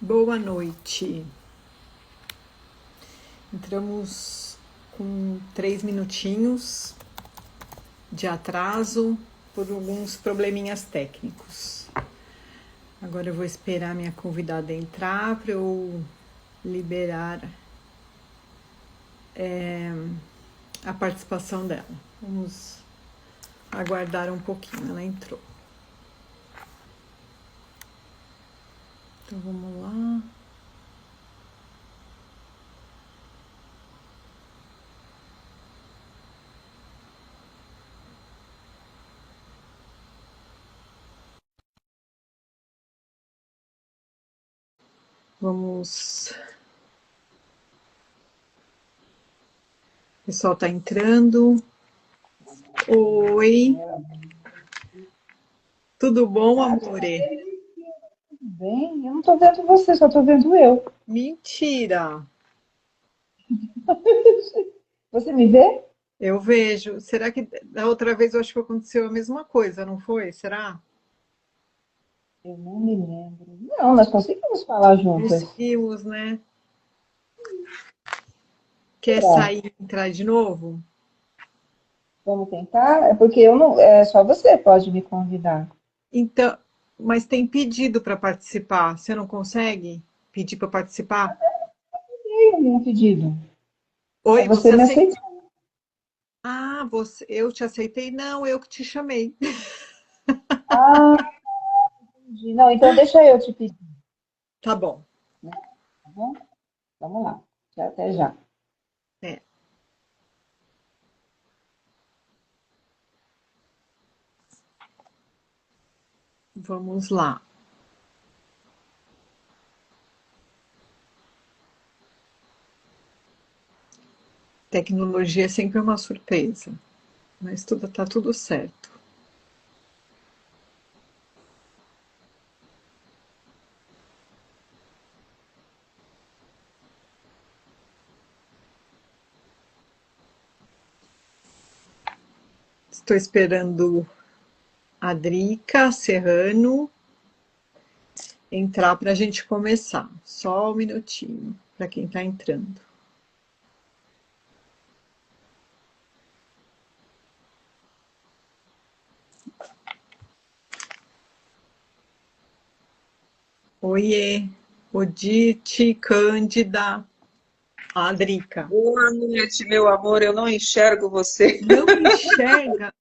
Boa noite. Entramos com 3 minutinhos de atraso por alguns probleminhas técnicos. Agora eu vou esperar minha convidada entrar para eu liberar a participação dela. Vamos aguardar um pouquinho, ela entrou. Então vamos lá. Vamos. O pessoal está entrando. Oi. Tudo bom, amore? Bem, eu não tô vendo você, só tô vendo eu. Mentira! Você me vê? Eu vejo. Será que da outra vez eu acho que aconteceu a mesma coisa, não foi? Será? Eu não me lembro. Não, nós conseguimos falar juntas. Conseguimos, né? Quer Será? sair e entrar de novo? Vamos tentar? É porque eu não. É só você pode me convidar. Então, mas tem pedido para participar. Você não consegue pedir para participar? E o meu pedido? É Oi, você você me aceitou? aceitar. Ah, eu te aceitei? Não, eu que te chamei. Ah, entendi. Não, então deixa eu te pedir, Tá bom. né? Tá bom? Vamos lá. Até já. É, vamos lá. Tecnologia é sempre uma surpresa, mas tá tudo certo. Estou esperando a Drica Serrano entrar para a gente começar. Só um minutinho para quem está entrando. Oiê, Odite, Cândida, Adrica. Boa noite, meu amor. Eu não enxergo você. Não enxerga?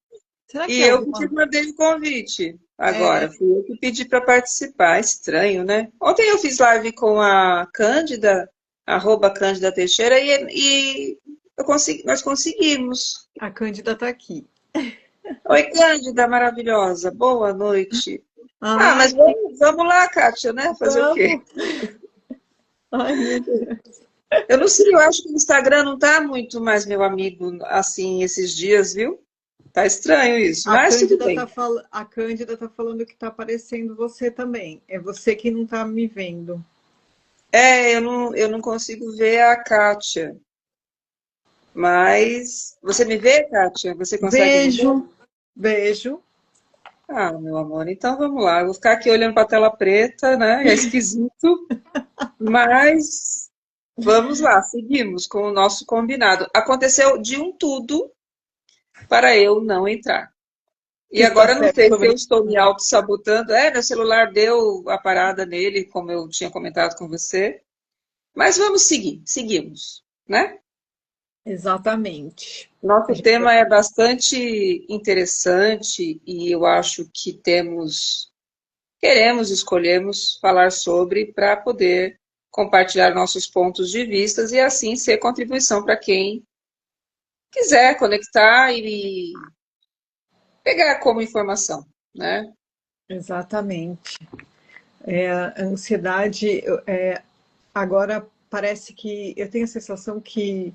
Será E que é eu que te alguma... mandei o convite É, agora. Fui eu que pedi para participar. Estranho, né? Ontem eu fiz live com a Cândida, arroba Cândida Teixeira, e nós conseguimos. a Cândida está aqui. Oi, Cândida, maravilhosa. Boa noite. Ah, Ai, mas vamos lá, Kátia, né? Fazer o quê? vamos! Ai, meu Deus. Eu não sei, eu acho que o Instagram não tá muito mais meu amigo assim esses dias, viu? Tá estranho isso, mas tudo bem. A Cândida tá falando que tá aparecendo você também. É você que não tá me vendo. É, eu não consigo ver a Kátia. Mas você me vê, Kátia? Você consegue me ver? Beijo, beijo. Ah, meu amor, então vamos lá. Eu vou ficar aqui olhando para a tela preta, né? É esquisito, mas vamos lá, seguimos com o nosso combinado. Aconteceu de um tudo para eu não entrar. E Que está agora eu não certo, sei tô se eu estou me brincando. auto-sabotando. É, meu celular deu a parada nele, como eu tinha comentado com você. Mas vamos seguir, seguimos, né? Exatamente. A Nosso gente vai- tema é bastante interessante e eu acho que escolhemos falar sobre para poder compartilhar nossos pontos de vistas e assim ser contribuição para quem quiser conectar e pegar como informação, né? Exatamente. A ansiedade, agora parece que eu tenho a sensação que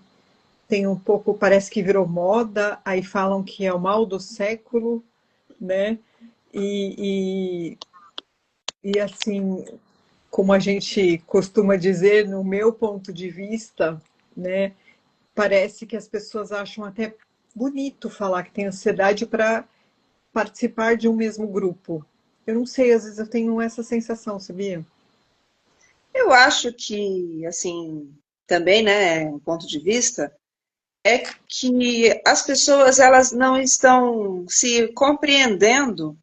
tem um pouco, parece que virou moda, aí falam que é o mal do século, né? E, e assim, como a gente costuma dizer, no meu ponto de vista, né, parece que as pessoas acham até bonito falar que tem ansiedade para participar de um mesmo grupo. Eu não sei, às vezes eu tenho essa sensação, sabia? Eu acho que, assim, também, né, um ponto de vista, é que as pessoas elas não estão se compreendendo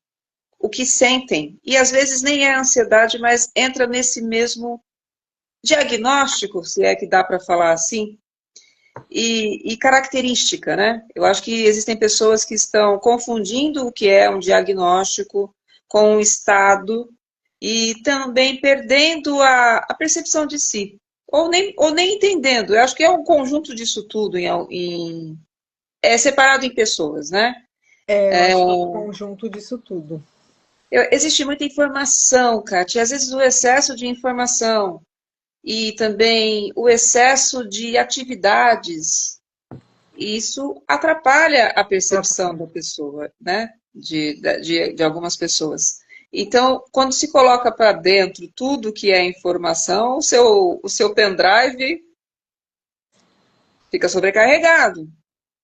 o que sentem. E às vezes nem é ansiedade, mas entra nesse mesmo diagnóstico, se é que dá para falar assim, e característica, né? Eu acho que existem pessoas que estão confundindo o que é um diagnóstico com um estado e também perdendo a percepção de si. Ou nem entendendo. Eu acho que é um conjunto disso tudo, é separado em pessoas, né? É, eu acho que é um conjunto disso tudo. Existe muita informação, Kátia, e às vezes o excesso de informação e também o excesso de atividades, isso atrapalha a percepção da pessoa, né? De algumas pessoas. Então, quando se coloca para dentro tudo que é informação, o seu pendrive fica sobrecarregado.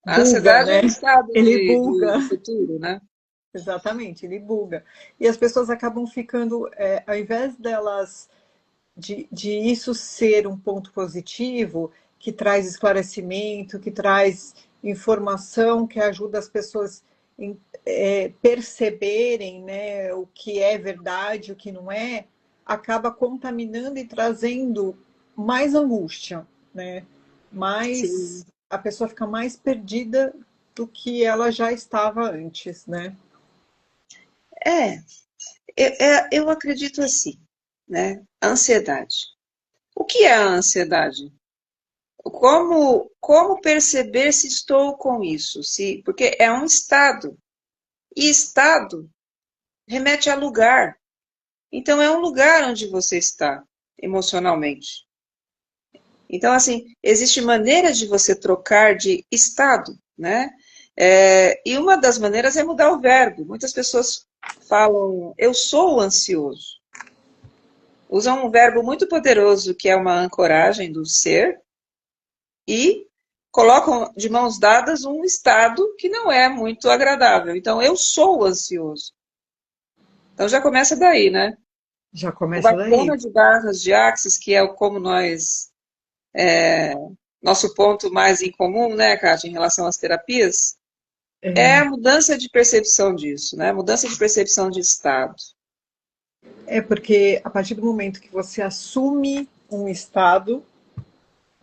A Buga, ansiedade é né? um estado Ele do buga. futuro, né? Exatamente, ele buga. E as pessoas acabam ficando, ao invés delas, de isso ser um ponto positivo, que traz esclarecimento, que traz informação, que ajuda as pessoas em, perceberem, né, o que é verdade, o que não é, acaba contaminando e trazendo mais angústia, né? Mais, Sim. a pessoa fica mais perdida do que ela já estava antes, né? É, eu acredito assim, né? Ansiedade. O que é a ansiedade? Como perceber se estou com isso? Porque é um estado. E estado remete a lugar. Então, é um lugar onde você está emocionalmente. Então, assim, existe maneira de você trocar de estado, né? E uma das maneiras é mudar o verbo. Muitas pessoas falam, eu sou ansioso. Usam um verbo muito poderoso, que é uma ancoragem do ser, e colocam de mãos dadas um estado que não é muito agradável. Então, eu sou ansioso. Então, já começa daí, né? Já O começa daí. bacana de Barras de Axis, que é como nosso ponto mais em comum, né, Kátia, em relação às terapias, é a mudança de percepção disso, né? Mudança de percepção de estado. É porque a partir do momento que você assume um estado,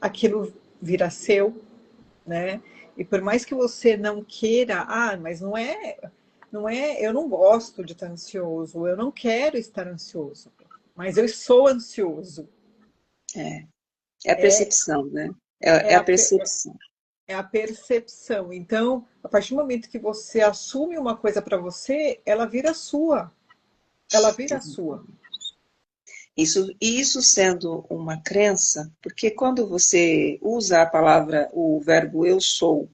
aquilo vira seu, né? E por mais que você não queira, mas não é, eu não gosto de estar ansioso, eu não quero estar ansioso, mas eu sou ansioso. É a É, percepção, né? é É a a, percepção. é a percepção. Então, a partir do momento que você assume uma coisa para você, ela vira sua. Ela vira sua. Isso sendo uma crença, porque quando você usa a palavra, o verbo eu sou,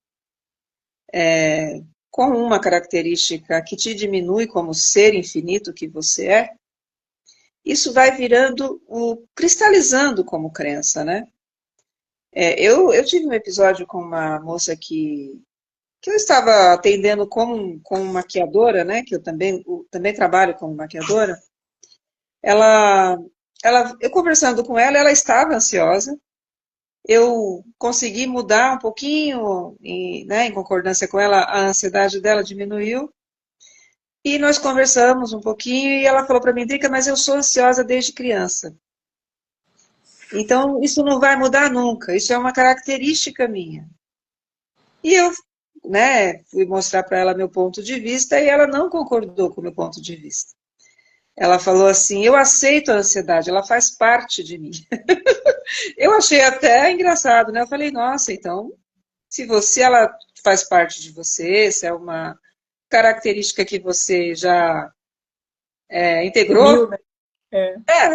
com uma característica que te diminui como ser infinito que você é, isso vai virando, cristalizando como crença, né? Eu tive um episódio com uma moça que eu estava atendendo como maquiadora, né? Que eu também trabalho como maquiadora. Ela, eu conversando com ela, ela estava ansiosa. Eu consegui mudar um pouquinho, né, em concordância com ela, a ansiedade dela diminuiu. E nós conversamos um pouquinho e ela falou para mim, Drica, mas eu sou ansiosa desde criança. Então, isso não vai mudar nunca, isso é uma característica minha. E eu, né, fui mostrar para ela meu ponto de vista e ela não concordou com o meu ponto de vista. Ela falou assim, eu aceito a ansiedade, ela faz parte de mim. Eu achei até engraçado, né? Eu falei, nossa, então, se ela faz parte de você, se é uma característica que você já integrou, Sumiu, né? É,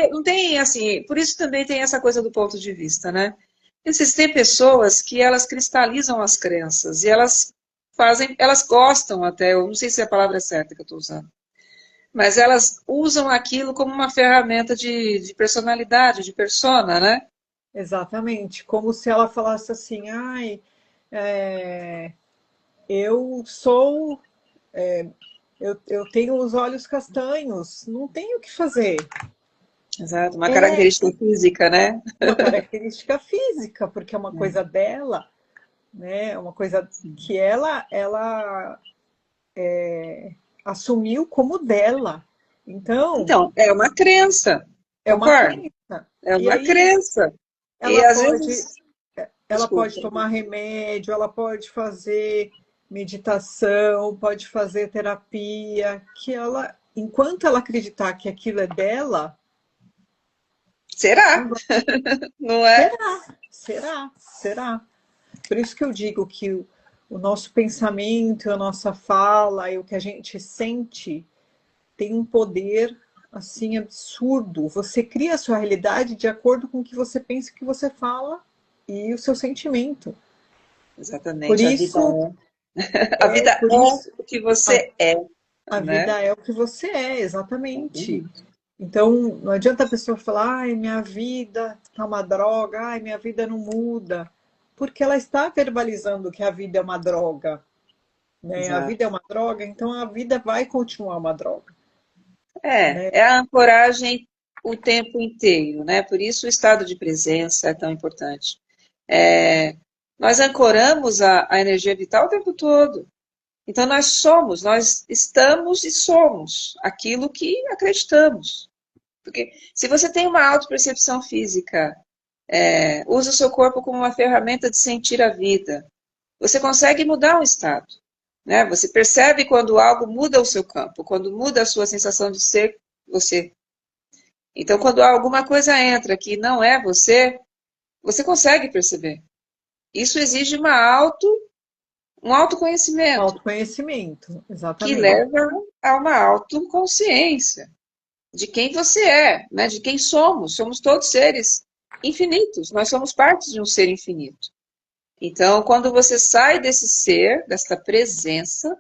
não tem, assim, por isso também tem essa coisa do ponto de vista, né? Existem pessoas que elas cristalizam as crenças e elas gostam até, eu não sei se a palavra é certa que eu estou usando, mas elas usam aquilo como uma ferramenta de personalidade, de persona, né? exatamente. Como se ela falasse assim, é, eu sou, eu tenho os olhos castanhos, não tenho o que fazer. Exato, uma É característica física, né? uma característica física, porque é uma coisa dela, né? É uma coisa que ela assumiu como dela. Então, Então, é uma crença, é uma concorda? crença. É E uma aí crença. E ela às pode, vezes, ela pode desculpa. tomar remédio, ela pode fazer meditação, pode fazer terapia, que ela, enquanto ela acreditar que aquilo é dela, não Será? vai- Não é? será. Por isso que eu digo que o nosso pensamento, a nossa fala e o que a gente sente tem um poder assim absurdo. Você cria a sua realidade de acordo com o que você pensa, o que você fala e o seu sentimento. Por Exatamente, isso, a vida por é isso o que a, você é, a né? vida é o que você é, exatamente. Então, não adianta a pessoa falar, ai, minha vida tá uma droga, ai, minha vida não muda, porque ela está verbalizando que a vida é uma droga, né? A vida é Exato. uma droga, então a vida vai continuar uma droga, É, né? é a ancoragem o tempo inteiro, né? Por isso o estado de presença é tão importante. É, nós ancoramos a energia vital o tempo todo. Então nós estamos e somos aquilo que acreditamos. Porque se você tem uma autopercepção física, usa o seu corpo como uma ferramenta de sentir a vida, você consegue mudar o estado. Né? Você percebe quando algo muda o seu campo, quando muda a sua sensação de ser você. Então, quando alguma coisa entra que não é você, você consegue perceber. Isso exige um autoconhecimento, Autoconhecimento, que exatamente. leva a uma autoconsciência de quem você é, né? De quem somos. Somos todos seres infinitos, nós somos parte de um ser infinito. Então, quando você sai desse ser, dessa presença,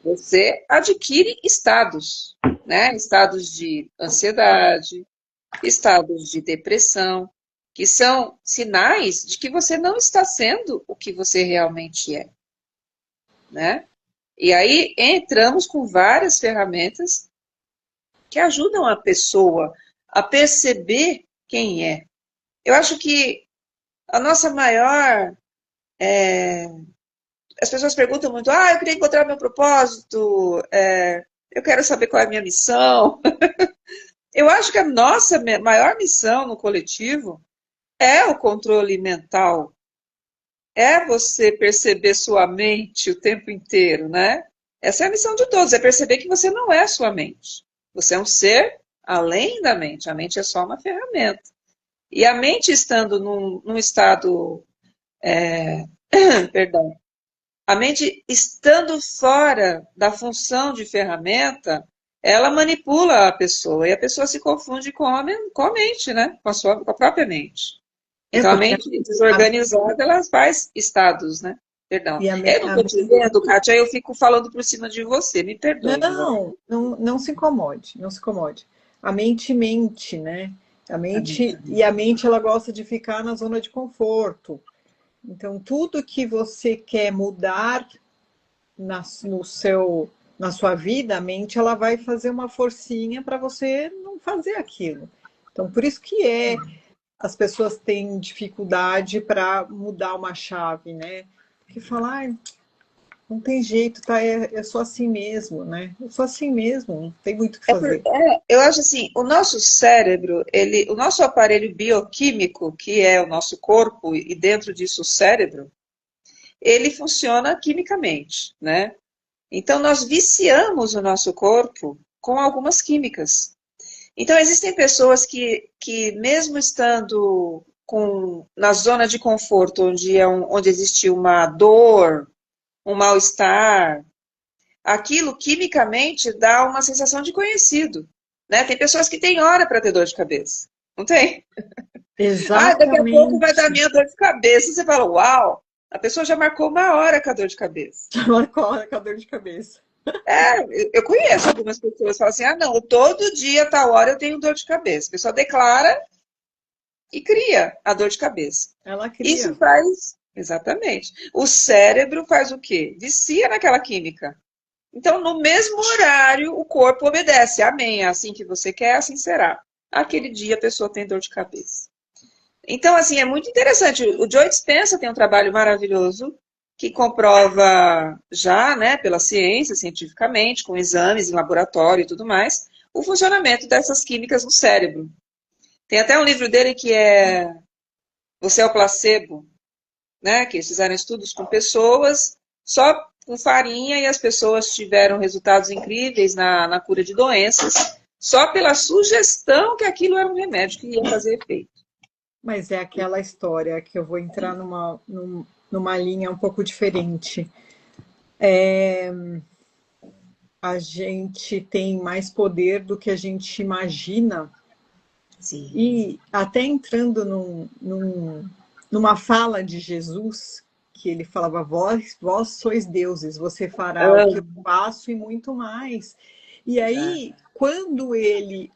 você adquire estados, né? Estados de ansiedade, estados de depressão, que são sinais de que você não está sendo o que você realmente é, né? E aí entramos com várias ferramentas que ajudam a pessoa a perceber quem é. Eu acho que a nossa maior. As pessoas perguntam muito: eu queria encontrar meu propósito, eu quero saber qual é a minha missão. Eu acho que a nossa maior missão no coletivo é o controle mental, é você perceber sua mente o tempo inteiro, né? Essa é a missão de todos, é perceber que você não é sua mente. Você é um ser além da mente. A mente é só uma ferramenta. E a mente estando num estado, perdão, a mente estando fora da função de ferramenta, ela manipula a pessoa e a pessoa se confunde com a mente, né? Com a própria mente. É Então, a porque mente a, desorganizada, ela faz estados, né? Perdão. e Eu não a estou te vendo, Kátia, eu fico falando por cima de você. Me perdoe, meu amor. não se incomode, não se incomode. A mente mente, né? Amém. A mente ela gosta de ficar na zona de conforto. Então, tudo que você quer mudar na, no seu, na sua vida, a mente ela vai fazer uma forcinha para você não fazer aquilo. Então, por isso que as pessoas têm dificuldade para mudar uma chave, né? Porque falar, não tem jeito, tá? Eu sou assim mesmo, né? Eu sou assim mesmo, não tem muito o que fazer. Eu acho assim, o nosso cérebro, o nosso aparelho bioquímico, que é o nosso corpo e dentro disso o cérebro, ele funciona quimicamente, né? Então nós viciamos o nosso corpo com algumas químicas. Então existem pessoas que mesmo estando na zona de conforto, onde existe uma dor, um mal-estar, aquilo quimicamente dá uma sensação de conhecido. Né? Tem pessoas que têm hora para ter dor de cabeça. Não tem? Daqui a pouco vai dar Exatamente. minha dor de cabeça. Você fala, uau, a pessoa já marcou uma hora com a dor de cabeça. Marcou a dor de cabeça. Eu conheço algumas pessoas que falam assim, não, todo dia, tal hora eu tenho dor de cabeça. A pessoa declara e cria a dor de cabeça. Ela Isso cria. faz, exatamente. O cérebro faz o quê? Vicia naquela química. Então, no mesmo horário, o corpo obedece. Amém. É assim que você quer, assim será. aquele dia a pessoa tem dor de cabeça. Então, assim, é muito interessante. O Joe Dispenza tem um trabalho maravilhoso que comprova já, né, pela ciência, cientificamente, com exames em laboratório e tudo mais, o funcionamento dessas químicas no cérebro. Tem até um livro dele que é Você é o Placebo, né, que eles fizeram estudos com pessoas só com farinha e as pessoas tiveram resultados incríveis na cura de doenças, só pela sugestão que aquilo era um remédio que ia fazer efeito. Mas é aquela história que eu vou entrar numa linha um pouco diferente. A gente tem mais poder do que a gente imagina. Sim. E até entrando numa fala de Jesus, que ele falava, vós sois deuses, você fará o que eu faço e muito mais. E aí, quando ele,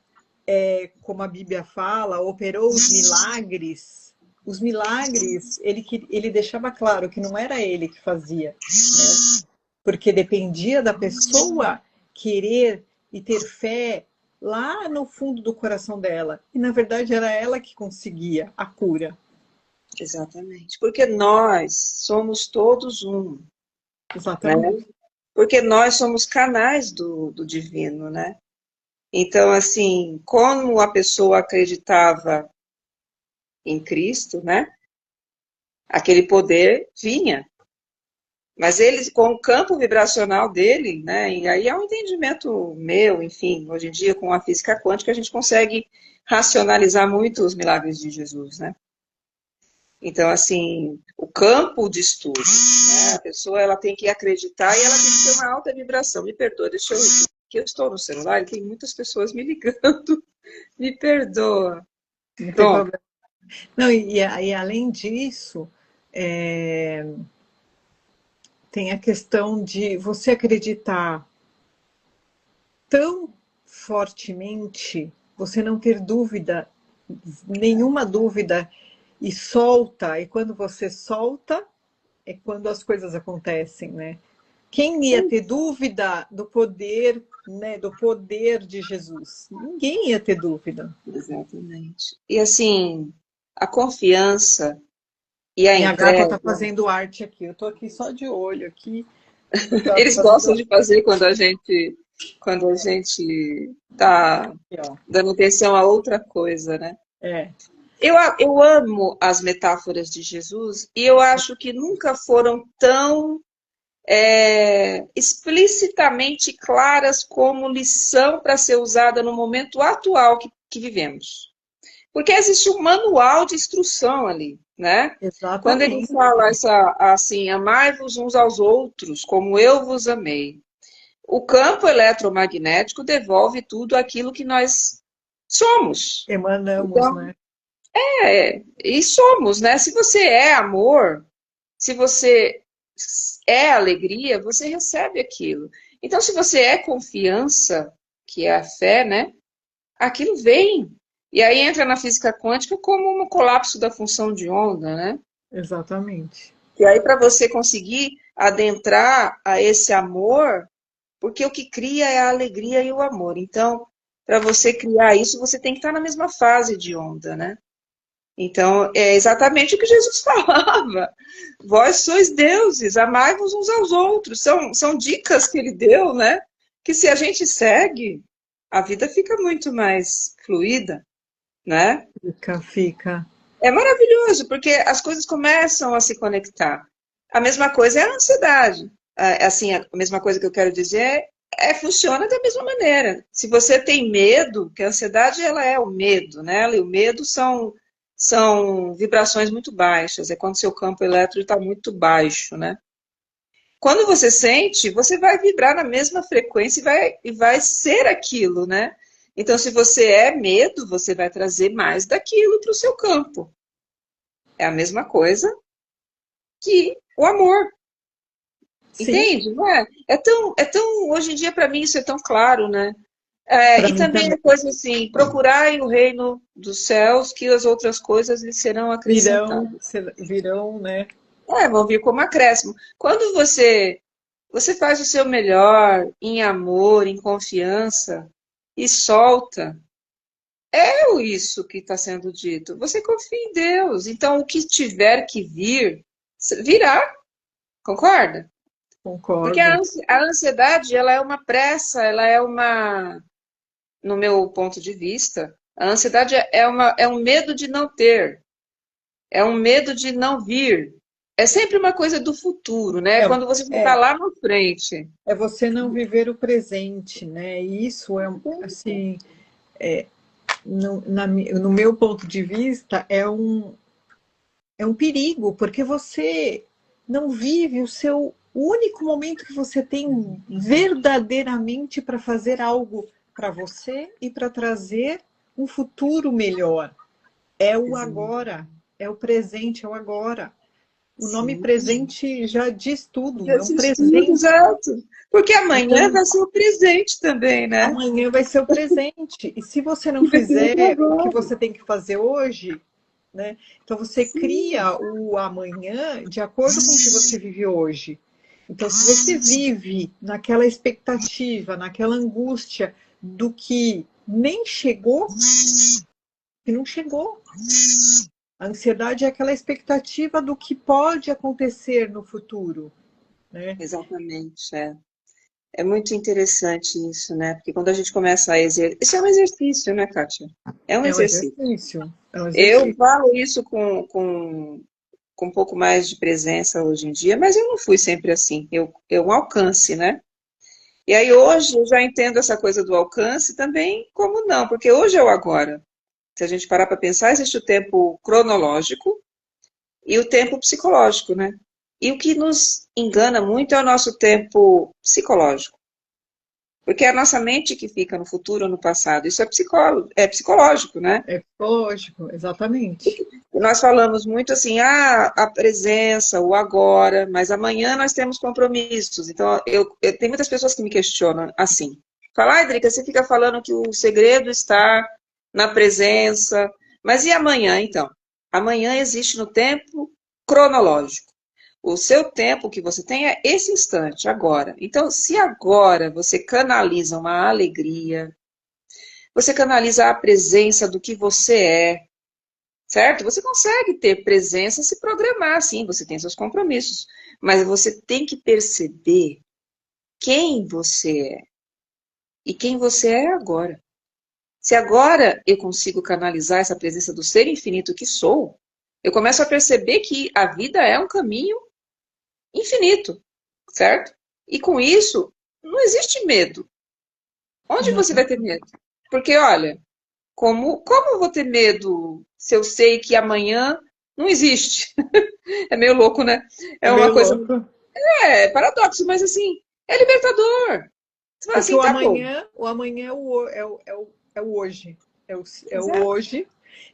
como a Bíblia fala, operou os milagres, ele deixava claro que não era ele que fazia, né? Porque dependia da pessoa querer e ter fé lá no fundo do coração dela. E, na verdade, era ela que conseguia a cura. Exatamente. Porque nós somos todos um. Exatamente. Né? Porque nós somos canais do divino, né? Então, assim, como a pessoa acreditava em Cristo, né? Aquele poder vinha. Mas ele, com o campo vibracional dele, né? E aí é um entendimento meu, enfim, hoje em dia com a física quântica a gente consegue racionalizar muito os milagres de Jesus, né? Então, assim, o campo de estudo, né? A pessoa ela tem que acreditar e ela tem que ter uma alta vibração. Me perdoa, deixa eu ir, que eu estou no celular e tem muitas pessoas me ligando. Me perdoa. Não tem Pronto. problema. Não, e além disso, tem a questão de você acreditar tão fortemente, você não ter dúvida, nenhuma dúvida, e solta. E quando você solta, é quando as coisas acontecem, né? Quem ia ter dúvida do poder, né, do poder de Jesus? Ninguém ia ter dúvida. Exatamente. E assim, a confiança e a Minha gata entrega. está fazendo arte aqui. Eu estou aqui só de olho aqui. Eles gostam de fazer quando a gente está dando atenção a outra coisa, né? É. Eu amo as metáforas de Jesus e eu acho que nunca foram tão explicitamente claras como lição para ser usada no momento atual que vivemos. Porque existe um manual de instrução ali, né? Exatamente. Quando ele fala assim, amai-vos uns aos outros, como eu vos amei. O campo eletromagnético devolve tudo aquilo que nós somos. Emanamos, então, né? E somos, né? Se você é amor, se você é alegria, você recebe aquilo. Então, se você é confiança, que é a fé, né? Aquilo vem. E aí entra na física quântica como um colapso da função de onda, né? Exatamente. E aí, para você conseguir adentrar a esse amor, porque o que cria é a alegria e o amor. Então, para você criar isso, você tem que estar na mesma fase de onda, né? Então, é exatamente o que Jesus falava. Vós sois deuses, amai-vos uns aos outros. São dicas que ele deu, né? Que se a gente segue, a vida fica muito mais fluida, né? Fica. É maravilhoso, porque as coisas começam a se conectar. A mesma coisa é a ansiedade. Assim, a mesma coisa que eu quero dizer funciona da mesma maneira. Se você tem medo, que a ansiedade ela é o medo, né? Ela e o medo são vibrações muito baixas, é quando seu campo elétrico está muito baixo, né? Quando você sente, você vai vibrar na mesma frequência e vai ser aquilo, né? Então, se você é medo, você vai trazer mais daquilo para o seu campo. É a mesma coisa que o amor. Sim. Entende? Não é? Hoje em dia, para mim, isso é tão claro, né? E também a coisa assim, procurai o reino dos céus, que as outras coisas lhe serão acrescentadas. Virão, né? Vão vir como acréscimo. Quando você faz o seu melhor em amor, em confiança, e solta, é isso que está sendo dito. Você confia em Deus. Então, o que tiver que vir, virá. Concorda? Porque Concordo. a ansiedade, ela é uma pressa, ela é uma, no meu ponto de vista, a ansiedade é um medo de não ter, é um medo de não vir. É sempre uma coisa do futuro, né? É, Quando você está é, lá na frente. é você não viver o presente, né? E isso é, assim, no meu ponto de vista, é um perigo, porque você não vive o único momento que você tem verdadeiramente para fazer algo para você e para trazer um futuro melhor. É o agora, é o presente, é o agora. O nome Sim. presente já diz tudo, é um Jesus tudo, presente. exato. Porque amanhã Então, vai ser o presente também, né? amanhã vai ser o presente. E se você não Vai ser fizer o que agora. você tem que fazer hoje, né? Então você Sim. cria o amanhã de acordo com o que você vive hoje. Então, se você vive naquela expectativa, naquela angústia do que nem chegou, que não chegou. A ansiedade é aquela expectativa do que pode acontecer no futuro, né? Exatamente, é. É muito interessante isso, né? Porque quando a gente começa a exercer... Isso é um exercício, né, Kátia? É um É um exercício. exercício, é um Eu exercício. falo isso com um pouco mais de presença hoje em dia, mas eu não fui sempre assim. Eu um alcance, né? E aí hoje eu já entendo essa coisa do alcance também como não, porque hoje é o agora. Se a gente parar para pensar, existe o tempo cronológico e o tempo psicológico, né? E o que nos engana muito é o nosso tempo psicológico. Porque é a nossa mente que fica no futuro ou no passado. Isso é psicológico, né? É lógico, exatamente. E nós falamos muito assim, a presença, o agora, mas amanhã nós temos compromissos. Então, tem muitas pessoas que me questionam assim. Fala, Drica, você fica falando que o segredo está na presença, mas e amanhã, então? Amanhã existe no tempo cronológico. O seu tempo que você tem é esse instante, agora. Então, se agora você canaliza uma alegria, você canaliza a presença do que você é, certo? Você consegue ter presença, se programar, sim, você tem seus compromissos, mas você tem que perceber quem você é e quem você é agora. Se agora eu consigo canalizar essa presença do ser infinito que sou, eu começo a perceber que a vida é um caminho infinito, certo? E com isso, não existe medo. Onde Não, você vai ter medo? Porque, olha, como eu vou ter medo se eu sei que amanhã não existe? É meio louco, né? é É uma meio coisa. louco. É paradoxo, mas assim, é libertador. Você fala Porque assim, tá bom. o amanhã é o hoje. É o Exato. hoje.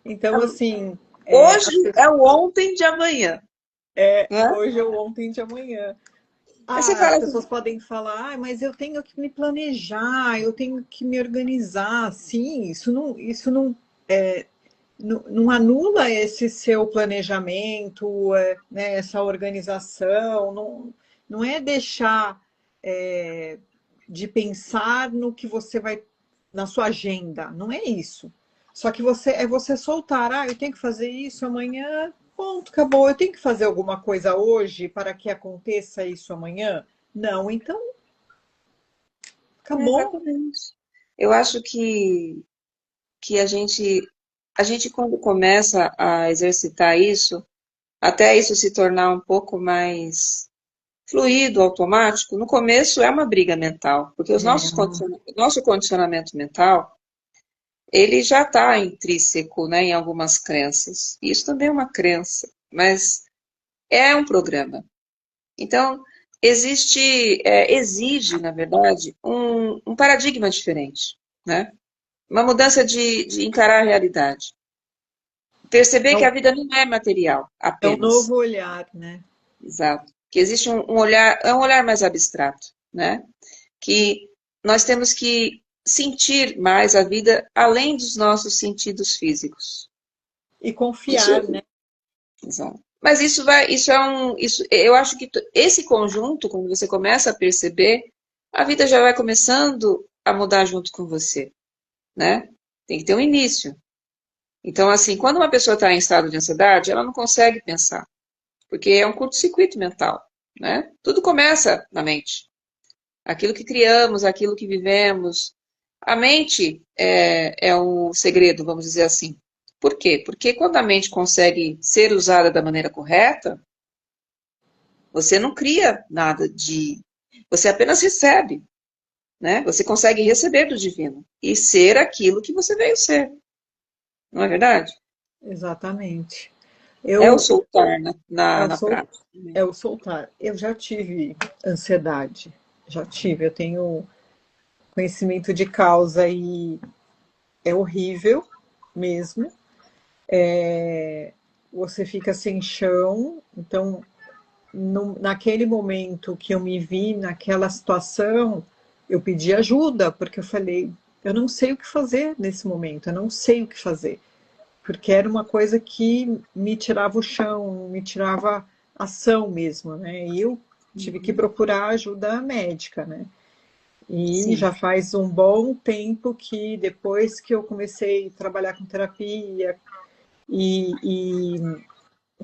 Então, assim, Hoje é o ontem de amanhã, né? hoje é o ontem de amanhã. Aí você As fala assim, pessoas podem falar, mas eu tenho que me planejar, eu tenho que me organizar. Sim, isso não, não anula esse seu planejamento, né, essa organização, não é deixar de pensar no que você vai, na sua agenda, não é isso. Só que você soltar, eu tenho que fazer isso amanhã, ponto, acabou. Eu tenho que fazer alguma coisa hoje para que aconteça isso amanhã? Não, então acabou. exatamente. Eu acho que a gente quando começa a exercitar isso, até isso se tornar um pouco mais fluido, automático, no começo é uma briga mental, porque o nosso condicionamento mental, ele já está intrínseco, né, em algumas crenças. Isso também é uma crença, mas é um programa. Então, exige, na verdade, um paradigma diferente, né? Uma mudança de encarar a realidade. Perceber É que a um, vida não é material é um apenas. novo olhar, né? Exato. Que existe um olhar, é um olhar mais abstrato, né? Que nós temos que sentir mais a vida além dos nossos sentidos físicos. E Isso, confiar, né? exato. Mas eu acho que esse conjunto, quando você começa a perceber, a vida já vai começando a mudar junto com você, né? Tem que ter um início. Então, assim, quando uma pessoa está em estado de ansiedade, ela não consegue pensar, porque é um curto-circuito mental, né? Tudo começa na mente. Aquilo que criamos, aquilo que vivemos. A mente é o segredo, vamos dizer assim. Por quê? Porque quando a mente consegue ser usada da maneira correta, você não cria nada de... Você apenas recebe, né? Você consegue receber do divino e ser aquilo que você veio ser. Não é verdade? Exatamente. É o Eu, soltar eu na sou, prática. é o soltar. Eu já tive ansiedade, já tive. Eu tenho conhecimento de causa e é horrível mesmo. Você fica sem chão. Então, naquele momento que eu me vi naquela situação, eu pedi ajuda, porque eu falei, eu não sei o que fazer nesse momento, eu não sei o que fazer. Porque era uma coisa que me tirava o chão, me tirava ação mesmo, né? E eu tive que procurar ajuda médica, né? E Sim, já faz um bom tempo que depois que eu comecei a trabalhar com terapia e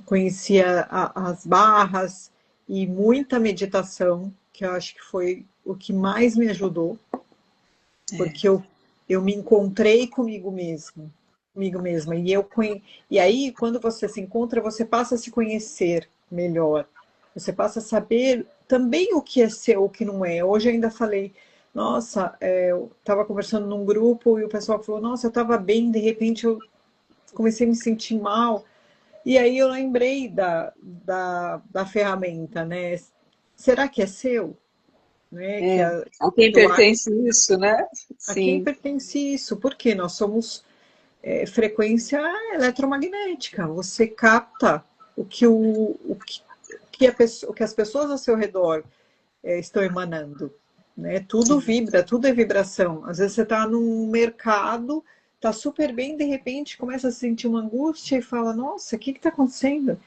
conhecia as barras e muita meditação, que eu acho que foi o que mais me ajudou, é, porque eu me encontrei comigo mesma, e aí quando você se encontra, você passa a se conhecer melhor, você passa a saber também o que é seu, o que não é. Hoje eu ainda falei, nossa, eu estava conversando num grupo e o pessoal falou, nossa, eu estava bem, de repente eu comecei a me sentir mal. E aí eu lembrei da ferramenta, né? Será que é seu? Né? é. A quem pertence isso, né? A quem Sim, pertence isso? Porque nós somos frequência eletromagnética. Você capta o que as pessoas ao seu redor estão emanando. Né? Tudo sim, vibra, tudo é vibração. Às vezes você está num mercado, está super bem, de repente começa a sentir uma angústia e fala, nossa, o que está acontecendo?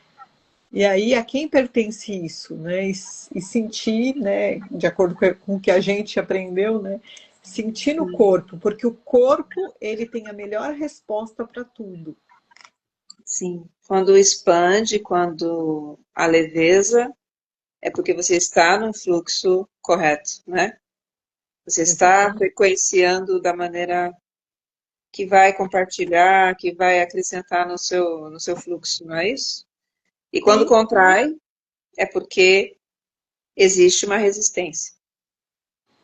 E aí, a quem pertence isso, né? E sentir, né, de acordo com o que a gente aprendeu, né, sentir no sim, corpo, porque o corpo, ele tem a melhor resposta para tudo. sim. Quando expande, quando a leveza, é porque você está num fluxo correto, né? Você está Exatamente. frequenciando da maneira que vai compartilhar, que vai acrescentar no seu fluxo, não é isso? E quando E, contrai, é porque existe uma resistência.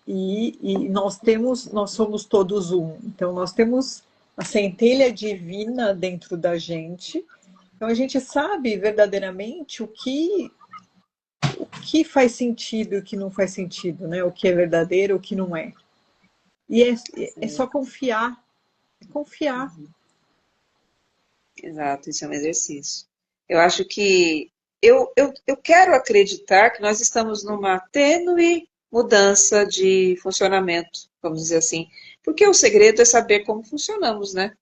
e nós somos todos um. Então, nós temos a centelha divina dentro da gente. Então, a gente sabe verdadeiramente o que faz sentido e o que não faz sentido, né? O que é verdadeiro, o que não é. E é só confiar, é confiar. Exato, isso é um exercício. Eu acho que eu quero acreditar que nós estamos numa tênue mudança de funcionamento, vamos dizer assim. Porque o segredo é saber como funcionamos, né?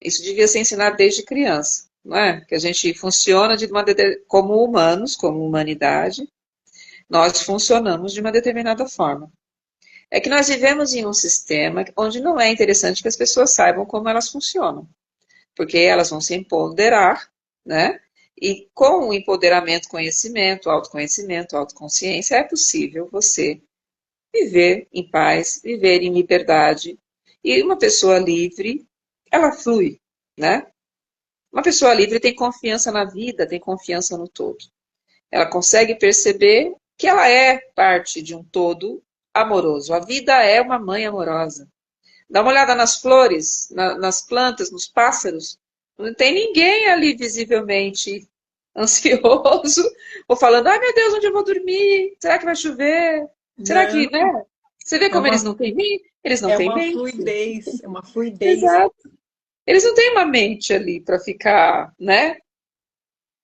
Isso devia ser ensinado desde criança, não é? Que a gente funciona como humanos, como humanidade, nós funcionamos de uma determinada forma. É que nós vivemos em um sistema onde não é interessante que as pessoas saibam como elas funcionam, porque elas vão se empoderar, né? E com o empoderamento, conhecimento, autoconsciência, é possível você viver em paz, viver em liberdade. E uma pessoa livre, ela flui, né? Uma pessoa livre tem confiança na vida, tem confiança no todo. Ela consegue perceber que ela é parte de um todo amoroso. A vida é uma mãe amorosa. Dá uma olhada nas flores, nas plantas, nos pássaros. Não tem ninguém ali visivelmente ansioso ou falando, ai meu Deus, onde eu vou dormir? Será que vai chover? Será que, Não, né? Você vê é como eles uma, não têm mente? Eles não é têm uma mente. fluidez, é uma fluidez. Exato. Eles não têm uma mente ali para ficar, né,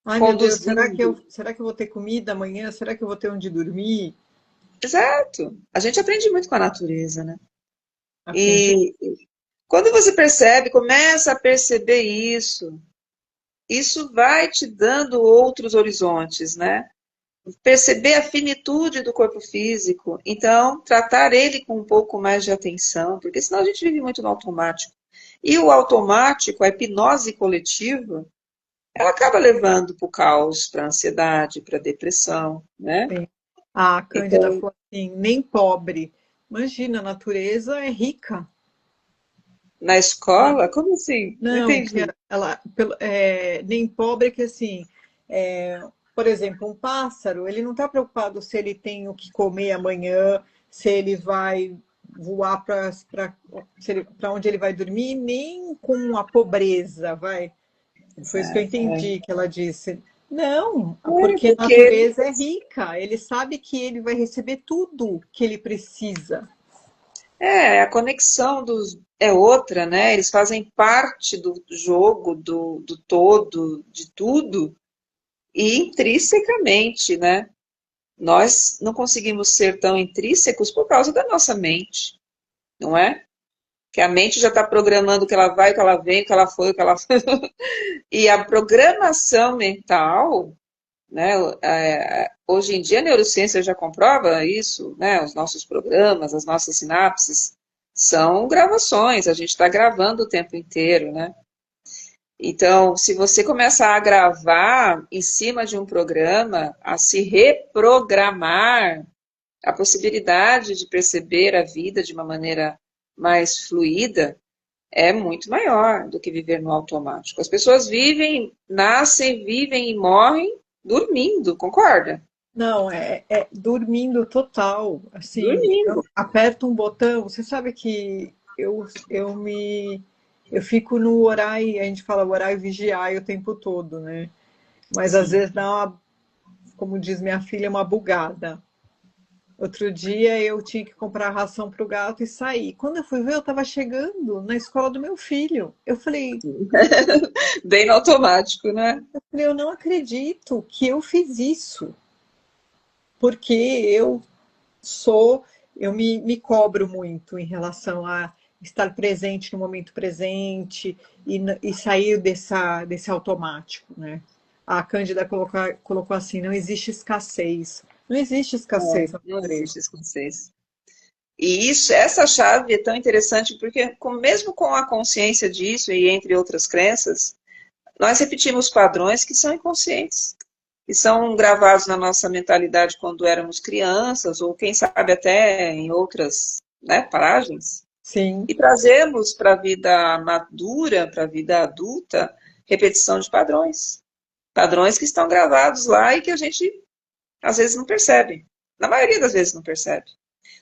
Ai, meu Deus, conduzindo. será que eu vou ter comida amanhã? Será que eu vou ter onde dormir? Exato. A gente aprende muito com a natureza, né? Aprendi. E quando você percebe, começa a perceber isso vai te dando outros horizontes, né? Perceber a finitude do corpo físico, então tratar ele com um pouco mais de atenção, porque senão a gente vive muito no automático. E o automático, a hipnose coletiva, ela acaba levando para o caos, para a ansiedade, para a depressão, né? Sim. A Cândida Então, falou assim, nem pobre. Imagina, a natureza é rica. na escola, como assim? Não Não, que entendi. ela nem pobre que assim, é, por exemplo, um pássaro, ele não está preocupado se ele tem o que comer amanhã, se ele vai voar para onde ele vai dormir, nem com a pobreza, vai. Foi isso que eu Exato. entendi que ela disse. Não, É, porque a porque natureza é rica, ele sabe que ele vai receber tudo que ele precisa. a conexão é outra, né? Eles fazem parte do jogo, do todo, de tudo, e intrinsecamente, né? Nós não conseguimos ser tão intrínsecos por causa da nossa mente, não é? Que a mente já está programando o que ela vai, o que ela vem, o que ela foi, o que ela foi. E a programação mental, né? Hoje em dia a neurociência já comprova isso, né? Os nossos programas, as nossas sinapses são gravações, a gente está gravando o tempo inteiro, né? Então, se você começa a gravar em cima de um programa, a se reprogramar, a possibilidade de perceber a vida de uma maneira mais fluida é muito maior do que viver no automático. As pessoas vivem, nascem, vivem e morrem dormindo, concorda? Não, é dormindo total. Assim, eu Dormindo. aperto um botão. Você sabe que eu fico no orar, a gente fala orar e vigiar o tempo todo, né? Mas às Sim. vezes dá uma, como diz minha filha, uma bugada. Outro dia eu tinha que comprar ração para o gato e sair. Quando eu fui ver, eu estava chegando na escola do meu filho. Bem no automático, né? Eu não acredito que eu fiz isso, porque sou, me cobro muito em relação a estar presente no momento presente e sair desse automático, né? A Cândida colocou assim, não existe escassez. Não existe escassez na Não natureza. existe escassez. E essa chave é tão interessante porque, mesmo com a consciência disso e entre outras crenças, nós repetimos padrões que são inconscientes, que são gravados na nossa mentalidade quando éramos crianças, ou quem sabe até em outras, né, paragens, Sim, e trazemos para a vida madura, para a vida adulta, repetição de padrões. Padrões que estão gravados lá e que a gente às vezes não percebe. Na maioria das vezes não percebe.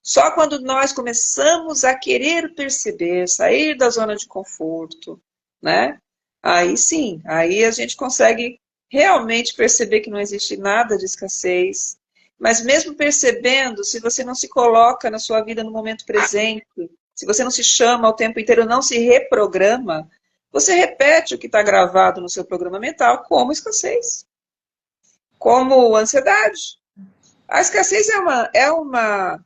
Só quando nós começamos a querer perceber, sair da zona de conforto, né? Aí sim, aí a gente consegue realmente perceber que não existe nada de escassez. Mas mesmo percebendo, se você não se coloca na sua vida no momento presente, se você não se chama o tempo inteiro, não se reprograma, você repete o que está gravado no seu programa mental como escassez, como ansiedade. A escassez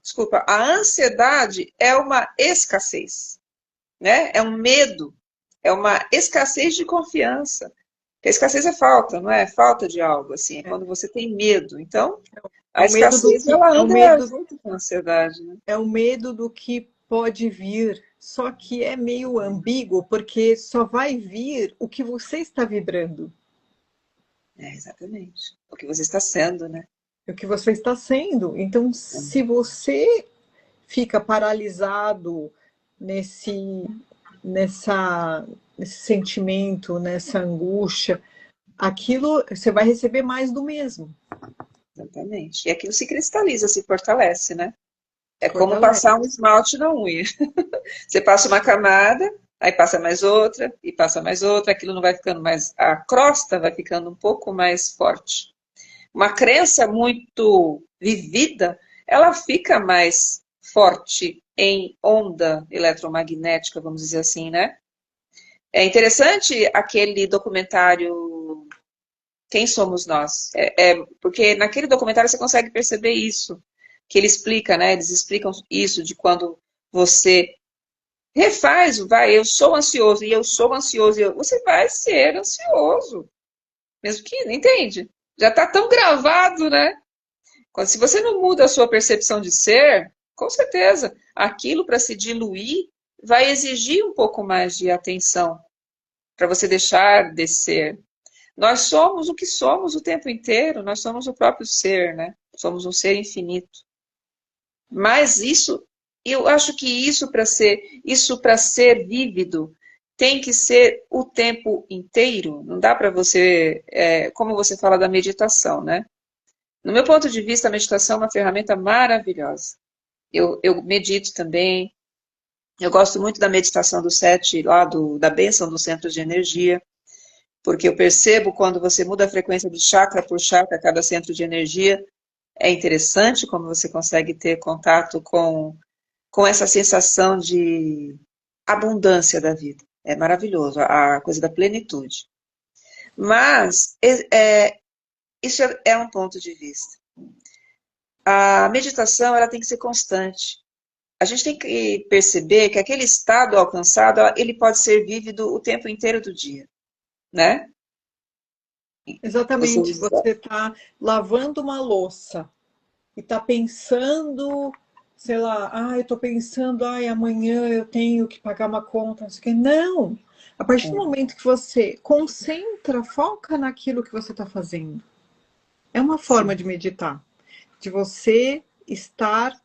desculpa, a ansiedade é uma escassez, né? É um medo, é uma escassez de confiança. Porque a escassez é falta, não é? Falta de algo, assim, é é, quando você tem medo. Então, é a o medo do escassez, que ela anda junto com a ansiedade, né? é o medo do que pode vir. Só que é meio ambíguo, porque só vai vir o que você está vibrando. É, exatamente. O que você está sendo, né? É o que você está sendo. Então, se você fica paralisado nesse, nesse sentimento, nessa angústia, aquilo você vai receber mais do mesmo. Exatamente. E aquilo se cristaliza, se fortalece, né? É como Fortalece. passar um esmalte na unha. Você passa uma camada, aí passa mais outra, e passa mais outra, aquilo não vai ficando mais. A crosta vai ficando um pouco mais forte. Uma crença muito vivida, ela fica mais forte em onda eletromagnética, vamos dizer assim, né? É interessante aquele documentário Quem Somos Nós? Porque naquele documentário você consegue perceber isso, que ele explica, né? Eles explicam isso de quando você refaz, vai, eu sou ansioso, e eu sou ansioso, você vai ser ansioso. Mesmo que, não entende? Já está tão gravado, né? Se você não muda a sua percepção de ser, com certeza, aquilo para se diluir vai exigir um pouco mais de atenção para você deixar de ser. Nós somos o que somos o tempo inteiro, nós somos o próprio ser, né? Somos um ser infinito. Mas isso, eu acho que isso para ser vívido, tem que ser o tempo inteiro. Não dá para você, como você fala da meditação, né? No meu ponto de vista, a meditação é uma ferramenta maravilhosa. Eu medito também. Eu gosto muito da meditação do sete, lá da bênção do centro de energia, porque eu percebo quando você muda a frequência de chakra por chakra, cada centro de energia, é interessante como você consegue ter contato com essa sensação de abundância da vida. É maravilhoso, a coisa da plenitude. Mas, isso é um ponto de vista. A meditação, ela tem que ser constante. A gente tem que perceber que aquele estado alcançado, ele pode ser vívido o tempo inteiro do dia, né? Exatamente, você está lavando uma louça e está pensando, sei lá, eu estou pensando, amanhã eu tenho que pagar uma conta, não sei o quê. Não! A partir do momento que você concentra, foca naquilo que você está fazendo. É uma forma de meditar, de você estar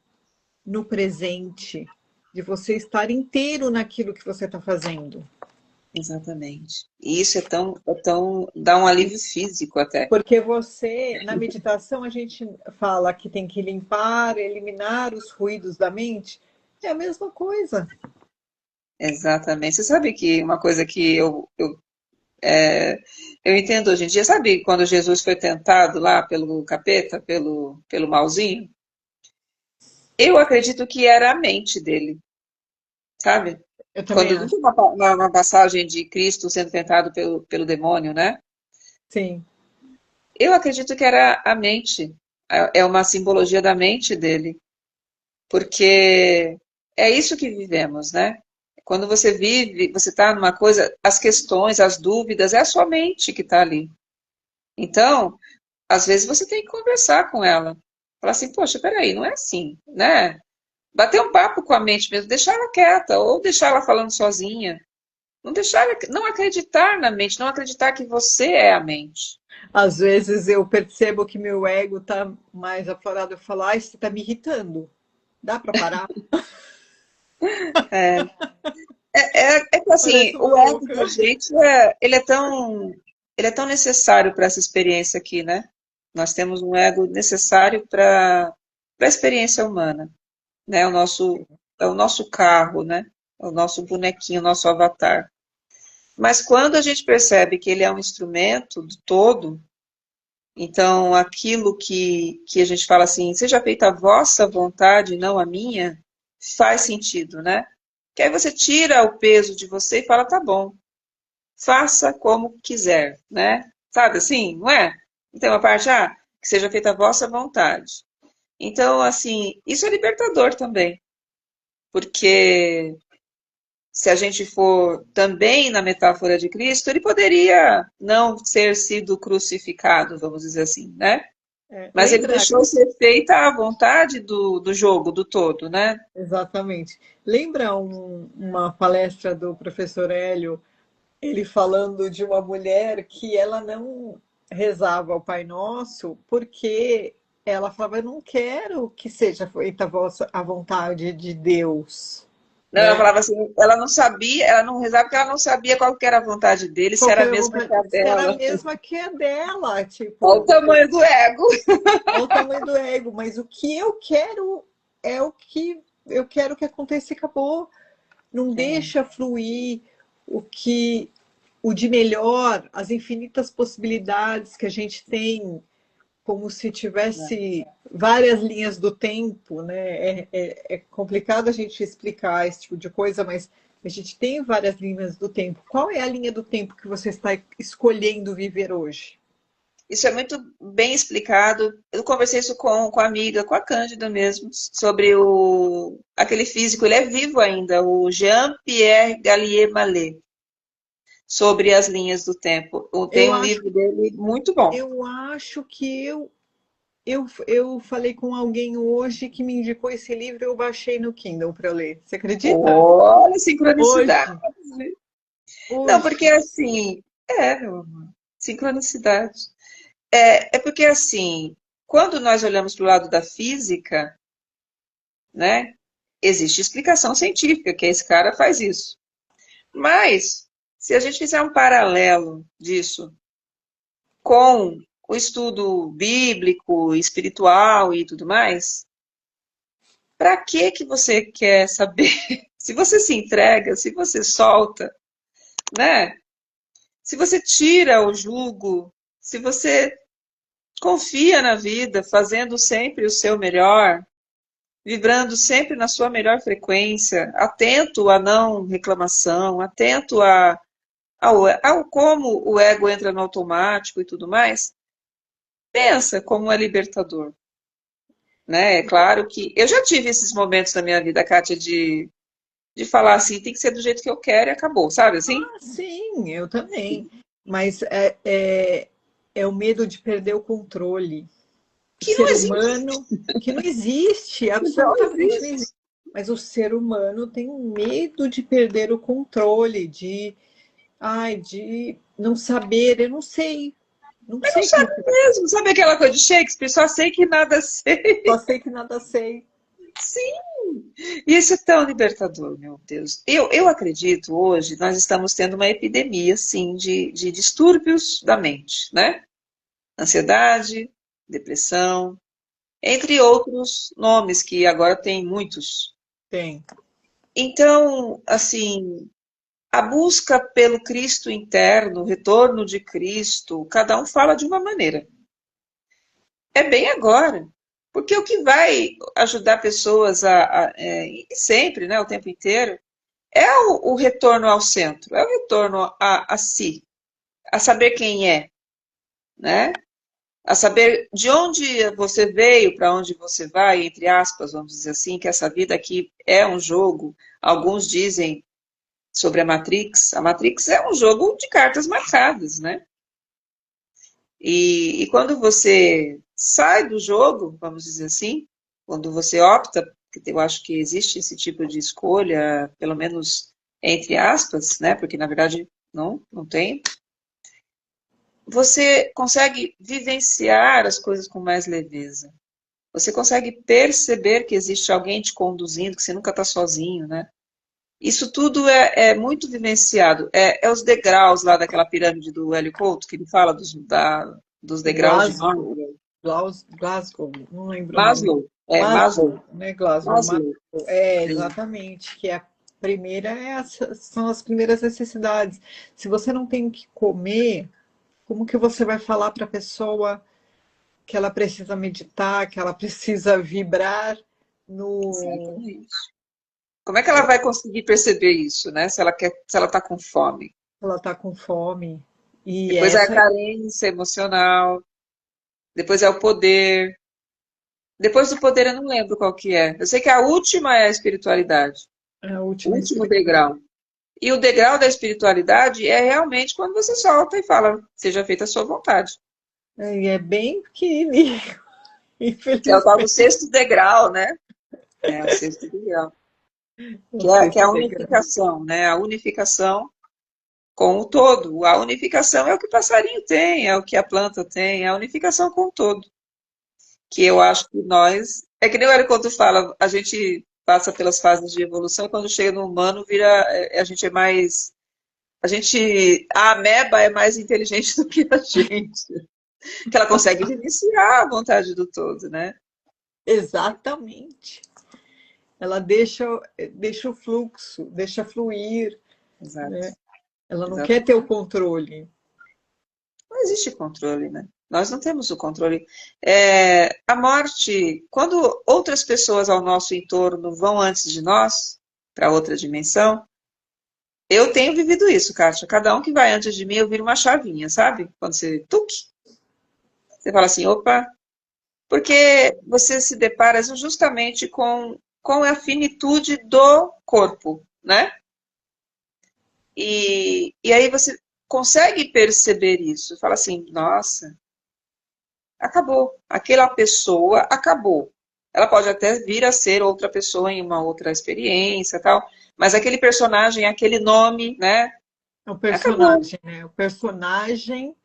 no presente, de você estar inteiro naquilo que você está fazendo. Exatamente. E isso dá um alívio físico até. Porque na meditação, a gente fala que tem que limpar, eliminar os ruídos da mente. É a mesma coisa. Exatamente. Você sabe que uma coisa que eu entendo hoje em dia, sabe quando Jesus foi tentado lá pelo capeta, pelo malzinho? Eu acredito que era a mente dele, sabe? Eu também Quando não acho. tem uma passagem de Cristo sendo tentado pelo demônio, né? Sim. Eu acredito que era a mente. É uma simbologia da mente dele. Porque é isso que vivemos, né? Quando você vive, você está numa coisa, as questões, as dúvidas, é a sua mente que está ali. Então, às vezes você tem que conversar com ela. Falar assim, poxa, peraí, não é assim, né? Bater um papo com a mente mesmo, deixar ela quieta, ou deixar ela falando sozinha. Não acreditar na mente, não acreditar que você é a mente. Às vezes eu percebo que meu ego está mais aflorado. Eu falo, você está me irritando. Dá para parar? É que assim, Parece uma o ego louca. da gente, ele é tão necessário para essa experiência aqui, né? Nós temos um ego necessário para a experiência humana, né? É o nosso carro, né? É o nosso bonequinho, o nosso avatar. Mas quando a gente percebe que ele é um instrumento do todo, então aquilo que a gente fala assim, seja feita a vossa vontade, não a minha, faz sentido, né? Que aí você tira o peso de você e fala, tá bom, faça como quiser, né? Sabe assim, não é? Então, a parte, que seja feita a vossa vontade. Então, assim, isso é libertador também, porque se a gente for também na metáfora de Cristo, ele poderia não ter sido crucificado, vamos dizer assim, né? Mas ele Lembra, deixou ser feita a vontade do jogo, do todo, né? exatamente. Lembra uma palestra do professor Hélio, ele falando de uma mulher que ela não rezava ao Pai Nosso porque ela falava, eu não quero que seja feita a vontade de Deus, Não, ela né? falava assim, ela não sabia, ela não rezava porque ela não sabia qual que era a vontade dele, se Qual que era a era a mesma que vontade? a Se era a dela. mesma que a dela, Olha o tipo, tamanho do ego. olha o tamanho do ego, mas o que eu quero é o que eu quero que aconteça e acabou. Não deixa fluir o de melhor, as infinitas possibilidades que a gente tem, como se tivesse várias linhas do tempo, né? É complicado a gente explicar esse tipo de coisa, mas a gente tem várias linhas do tempo. Qual é a linha do tempo que você está escolhendo viver hoje? Isso é muito bem explicado. Eu conversei isso com a amiga, com a Cândida mesmo, sobre aquele físico, ele é vivo ainda, o Jean-Pierre Gallier-Mallet, sobre as linhas do tempo. Tem Eu um acho, livro dele muito bom. eu acho que eu eu falei com alguém hoje que me indicou esse livro, eu baixei no Kindle para eu ler. Você acredita? Olha, sincronicidade. Hoje, Não, hoje. porque assim, meu amor, sincronicidade. É porque assim, quando nós olhamos para o lado da física, né, existe explicação científica, que esse cara faz isso. Mas, se a gente fizer um paralelo disso com o estudo bíblico, espiritual e tudo mais, para que você quer saber? Se você se entrega, se você solta, né? Se você tira o jugo, se você confia na vida, fazendo sempre o seu melhor, vibrando sempre na sua melhor frequência, atento à não reclamação, atento ao como o ego entra no automático e tudo mais, pensa como é libertador. Né? É claro que eu já tive esses momentos na minha vida, Kátia, de falar assim, tem que ser do jeito que eu quero e acabou, sabe assim? Ah, sim, eu também. Mas é o medo de perder o controle. O Que não ser existe, humano, que não existe, não absolutamente não existe. existe. Mas o ser humano tem medo de perder o controle, de não saber, eu não sei. Não Mas não sei como sabe que vai. mesmo, sabe aquela coisa de Shakespeare? Só sei que nada sei. Só sei que nada sei. Sim, e isso é tão libertador, meu Deus. Eu acredito, hoje, nós estamos tendo uma epidemia, sim, de distúrbios da mente, né? Ansiedade, depressão, entre outros nomes que agora tem muitos. Tem. Então, assim, a busca pelo Cristo interno, o retorno de Cristo, cada um fala de uma maneira. É bem agora. Porque o que vai ajudar pessoas e sempre, né, o tempo inteiro, é o retorno ao centro, é o retorno a si, a saber quem é, né? A saber de onde você veio, para onde você vai, entre aspas, vamos dizer assim, que essa vida aqui é um jogo. Alguns dizem sobre a Matrix. A Matrix é um jogo de cartas marcadas, né? E quando você sai do jogo, vamos dizer assim, quando você opta, porque eu acho que existe esse tipo de escolha, pelo menos entre aspas, né? Porque na verdade não tem. Você consegue vivenciar as coisas com mais leveza. Você consegue perceber que existe alguém te conduzindo, que você nunca está sozinho, né? Isso tudo é muito vivenciado. É os degraus lá daquela pirâmide do Hélio Couto, que ele fala dos degraus de Glasgow, Maslow. Glasgow, não lembro o nome. Maslow, Maslow, Maslow, né? Glasgow, Maslow. Maslow. Exatamente, que a primeira são as primeiras necessidades. Se você não tem o que comer, como que você vai falar para a pessoa que ela precisa meditar, que ela precisa vibrar no. Exatamente. Como é que ela vai conseguir perceber isso, né? Se ela está com fome. Ela está com fome. E Depois é a essa carência emocional, depois é o poder. Depois do poder eu não lembro qual que é. Eu sei que a última é a espiritualidade, é a o última último experiência. degrau. E o degrau da espiritualidade é realmente quando você solta e fala, seja feita a sua vontade. E é bem pequenininho, Que é o tal do infelizmente. sexto degrau, né? É o sexto degrau. O Que é sexto a degrau. unificação, né? A unificação com o todo. A unificação é o que o passarinho tem, é o que a planta tem, é a unificação com o todo. Que eu acho que nós. É que nem o Hericoto fala, a gente passa pelas fases de evolução e quando chega no humano, a gente é mais. A ameba é mais inteligente do que a gente. Que ela consegue vivenciar a vontade do todo, né? Exatamente. Ela deixa o fluxo, deixa fluir, Exato, né? Ela não quer exato. ter o controle. Não existe controle, né? Nós não temos o controle. A morte, quando outras pessoas ao nosso entorno vão antes de nós, para outra dimensão, eu tenho vivido isso, Kátia. Cada um que vai antes de mim, eu viro uma chavinha, sabe? Quando você você fala assim, opa, porque você se depara justamente com a finitude do corpo, né? E aí você consegue perceber isso. Fala assim, nossa, acabou. Aquela pessoa acabou. Ela pode até vir a ser outra pessoa em uma outra experiência, tal, mas aquele personagem, aquele nome, né? É o Acabou. personagem, né? O personagem,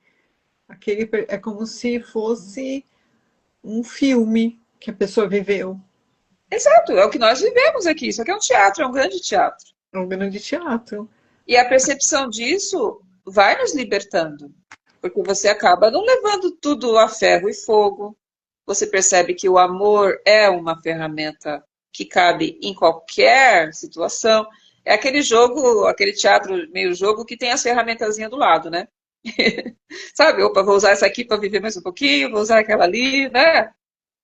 é como se fosse um filme que a pessoa viveu. Exato, é o que nós vivemos aqui. Isso aqui é um teatro, é um grande teatro. É um grande teatro. E a percepção disso vai nos libertando, porque você acaba não levando tudo a ferro e fogo. Você percebe que o amor é uma ferramenta que cabe em qualquer situação. É aquele jogo, aquele teatro meio jogo que tem as ferramentazinhas do lado, né? Sabe? Opa, vou usar essa aqui para viver mais um pouquinho, vou usar aquela ali, né?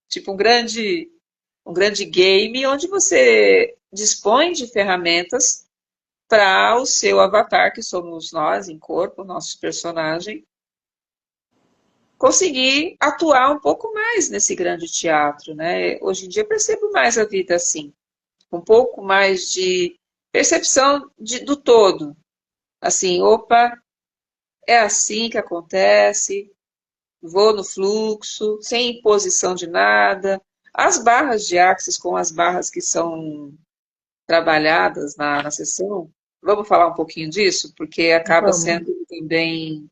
Tipo um grande game onde você dispõe de ferramentas para o seu avatar, que somos nós em corpo, nosso personagem, conseguir atuar um pouco mais nesse grande teatro, né? Hoje em dia eu percebo mais a vida assim, um pouco mais de percepção do todo. Assim, opa, é assim que acontece, vou no fluxo, sem imposição de nada. As barras de Axis com as barras que são trabalhadas na sessão, vamos falar um pouquinho disso? Porque acaba Vamos. sendo também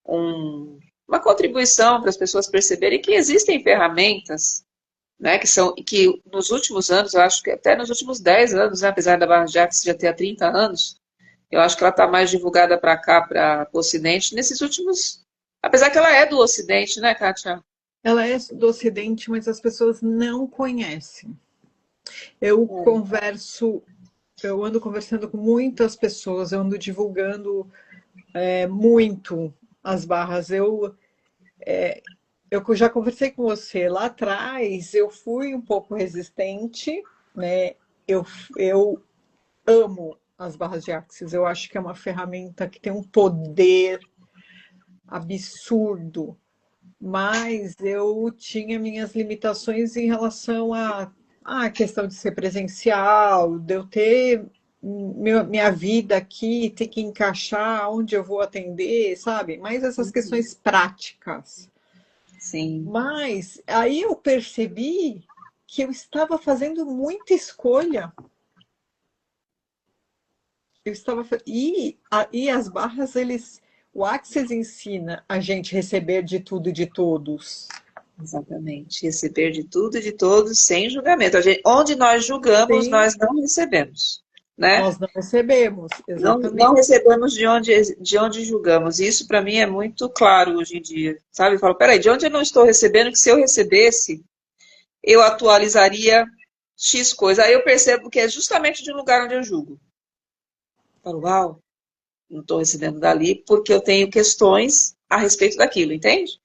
uma contribuição para as pessoas perceberem que existem ferramentas, né, que nos últimos anos, eu acho que até nos últimos 10 anos, né, apesar da Barra de Axis já ter há 30 anos, eu acho que ela está mais divulgada para cá, para o Ocidente, nesses últimos. Apesar que ela é do Ocidente, né, Kátia? Ela é do Ocidente, mas as pessoas não conhecem. Eu converso, eu ando conversando com muitas pessoas, eu ando divulgando muito as barras. Eu já conversei com você lá atrás, eu fui um pouco resistente, né? Eu amo as barras de Axis, eu acho que é uma ferramenta que tem um poder absurdo, mas eu tinha minhas limitações em relação à questão de ser presencial, de eu ter minha vida aqui, ter que encaixar onde eu vou atender, sabe? Mais essas questões práticas. Sim. Mas aí eu percebi que eu estava fazendo muita escolha. Eu estava e as barras o Axis ensina a gente receber de tudo e de todos. Exatamente. Receber de tudo e de todos sem julgamento. Onde nós julgamos, Sim, nós não recebemos, né? nós não recebemos, Não exatamente. recebemos de onde julgamos. Isso para mim é muito claro hoje em dia, sabe? Eu falo, peraí, de onde eu não estou recebendo, que se eu recebesse, eu atualizaria X coisa. Aí eu percebo que é justamente de um lugar onde eu julgo. Eu falo, uau, não estou recebendo dali porque eu tenho questões a respeito daquilo, entende?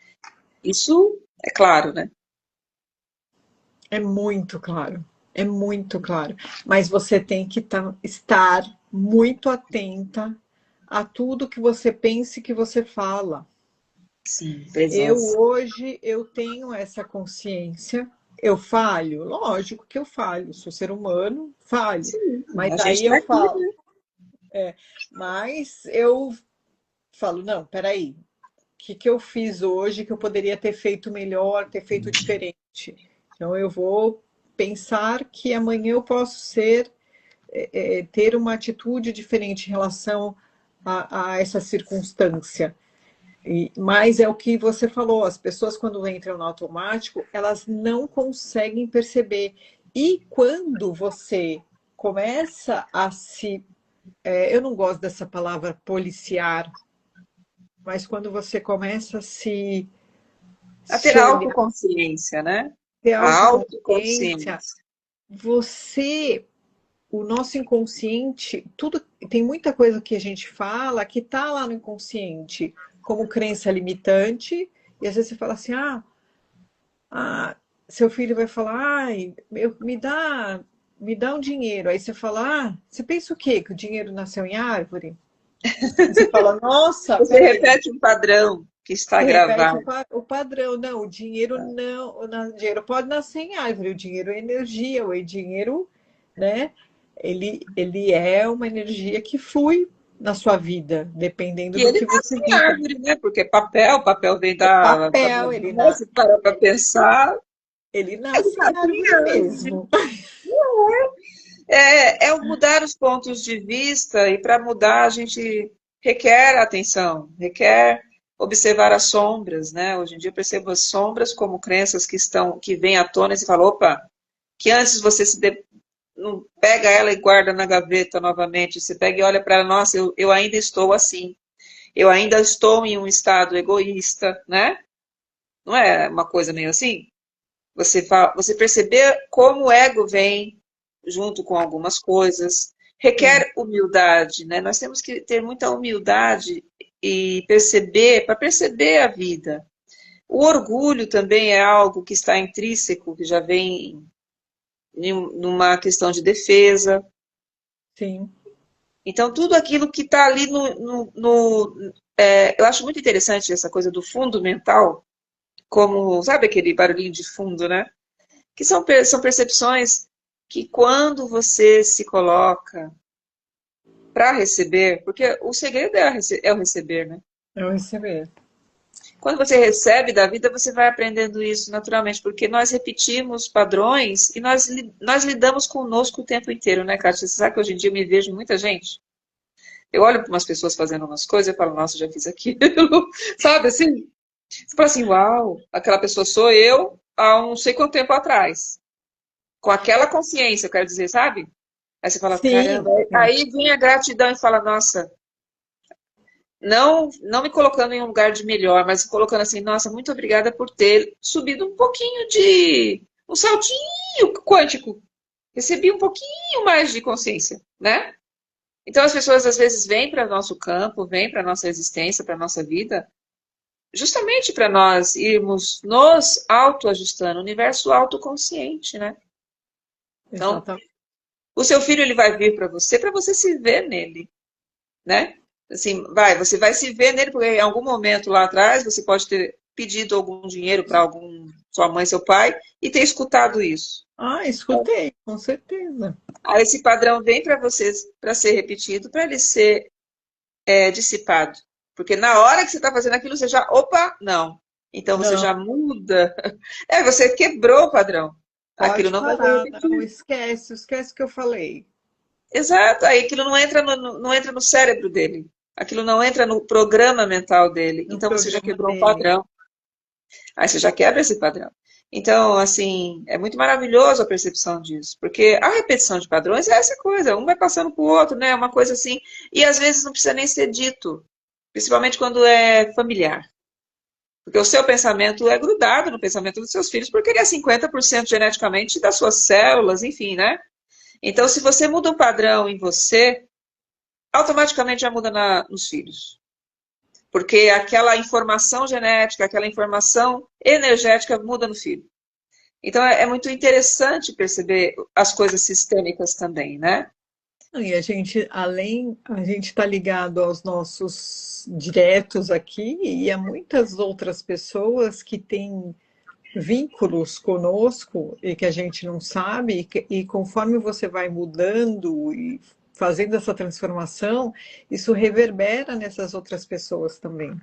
Isso é claro, né? É muito claro, é muito claro. Mas você tem que estar muito atenta a tudo que você pensa e que você fala. Sim, Eu presença. hoje eu tenho essa consciência. Eu falho? Lógico que eu falho, sou ser humano, falho. Sim, Mas a gente aí está eu aqui, falo, né? mas eu falo, não, peraí, o que eu fiz hoje que eu poderia ter feito melhor, ter feito diferente? Então eu vou pensar que amanhã eu posso ter uma atitude diferente em relação a essa circunstância. Mas é o que você falou, as pessoas quando entram no automático, elas não conseguem perceber. E quando você começa a eu não gosto dessa palavra policiar, mas quando você começa a A ter se olhar, autoconsciência, né? ter A autoconsciência, autoconsciência. o nosso inconsciente, tudo tem muita coisa que a gente fala que está lá no inconsciente, como crença limitante, e às vezes você fala assim, seu filho vai falar, ai, me dá um dinheiro. Aí você fala, você pensa o quê? Que o dinheiro nasceu em árvore? E você fala, nossa, Você peraí. repete um padrão que está Você repete gravado. o padrão. Não, o dinheiro não. O dinheiro pode nascer em árvore. O dinheiro é energia. O dinheiro, né? Ele é uma energia que flui na sua vida, dependendo E do ele que nasce você em vive. árvore, né? Porque papel vem Papel, se parar para pensar, ele ele nasce em nasce em árvore árvore. mesmo. É o mudar os pontos de vista, e para mudar a gente requer atenção, requer observar as sombras, né? Hoje em dia eu percebo as sombras como crenças que vêm à tona e se fala, opa, que antes você não pega ela e guarda na gaveta novamente, você pega e olha para ela, nossa, eu ainda estou assim, eu ainda estou em um estado egoísta, né? Não é uma coisa meio assim? Você perceber como o ego vem junto com algumas coisas, Sim, requer humildade, né? Nós temos que ter muita humildade e perceber, para perceber a vida. O orgulho também é algo que está intrínseco, que já vem numa questão de defesa. sim. Então, tudo aquilo que está ali eu acho muito interessante essa coisa do fundo mental, como, sabe aquele barulhinho de fundo, né? Que são percepções que quando você se coloca para receber, porque o segredo é o receber, né? Eu receber. Quando você recebe da vida, você vai aprendendo isso naturalmente, porque nós repetimos padrões e nós lidamos conosco o tempo inteiro, né, Kátia? Você sabe que hoje em dia eu me vejo muita gente? Eu olho para umas pessoas fazendo umas coisas e falo, nossa, já fiz aquilo. Sabe assim? Você fala assim, uau, aquela pessoa sou eu há não sei quanto tempo atrás. Com aquela consciência, eu quero dizer, sabe? Aí você fala, Sim, caramba. sim. Aí vem a gratidão e fala, nossa, não me colocando em um lugar de melhor, mas colocando assim, nossa, muito obrigada por ter subido um pouquinho um saltinho quântico. Recebi um pouquinho mais de consciência, né? Então as pessoas às vezes vêm para o nosso campo, vêm para a nossa existência, para a nossa vida, justamente para nós irmos nos autoajustando, universo autoconsciente, né? Então, Exatamente. o seu filho ele vai vir para você se ver nele, né? Assim, você vai se ver nele, porque em algum momento lá atrás você pode ter pedido algum dinheiro para sua mãe, seu pai, e ter escutado isso. Ah, escutei, com certeza. Aí esse padrão vem para vocês para ser repetido, para ele ser dissipado. Porque na hora que você está fazendo aquilo, você já, opa, não. Então você Não, já muda. Você quebrou o padrão. Aquilo pode não vai ser parar, não repetido. esquece o que eu falei. Exato. Aí aquilo não entra no cérebro dele. Aquilo não entra no programa mental dele. No Então você já programa quebrou um dele. padrão. Aí você já quebra esse padrão. Então, assim, é muito maravilhoso a percepção disso, porque a repetição de padrões é essa coisa, um vai passando para o outro, né? Uma coisa assim, e às vezes não precisa nem ser dito, principalmente quando é familiar. Porque o seu pensamento é grudado no pensamento dos seus filhos, porque ele é 50% geneticamente das suas células, enfim, né? Então, se você muda um padrão em você, automaticamente já muda nos filhos. Porque aquela informação genética, aquela informação energética muda no filho. Então é muito interessante perceber as coisas sistêmicas também, né? E a gente está ligado aos nossos diretos aqui e a muitas outras pessoas que têm vínculos conosco e que a gente não sabe, e conforme você vai mudando e fazendo essa transformação, isso reverbera nessas outras pessoas também.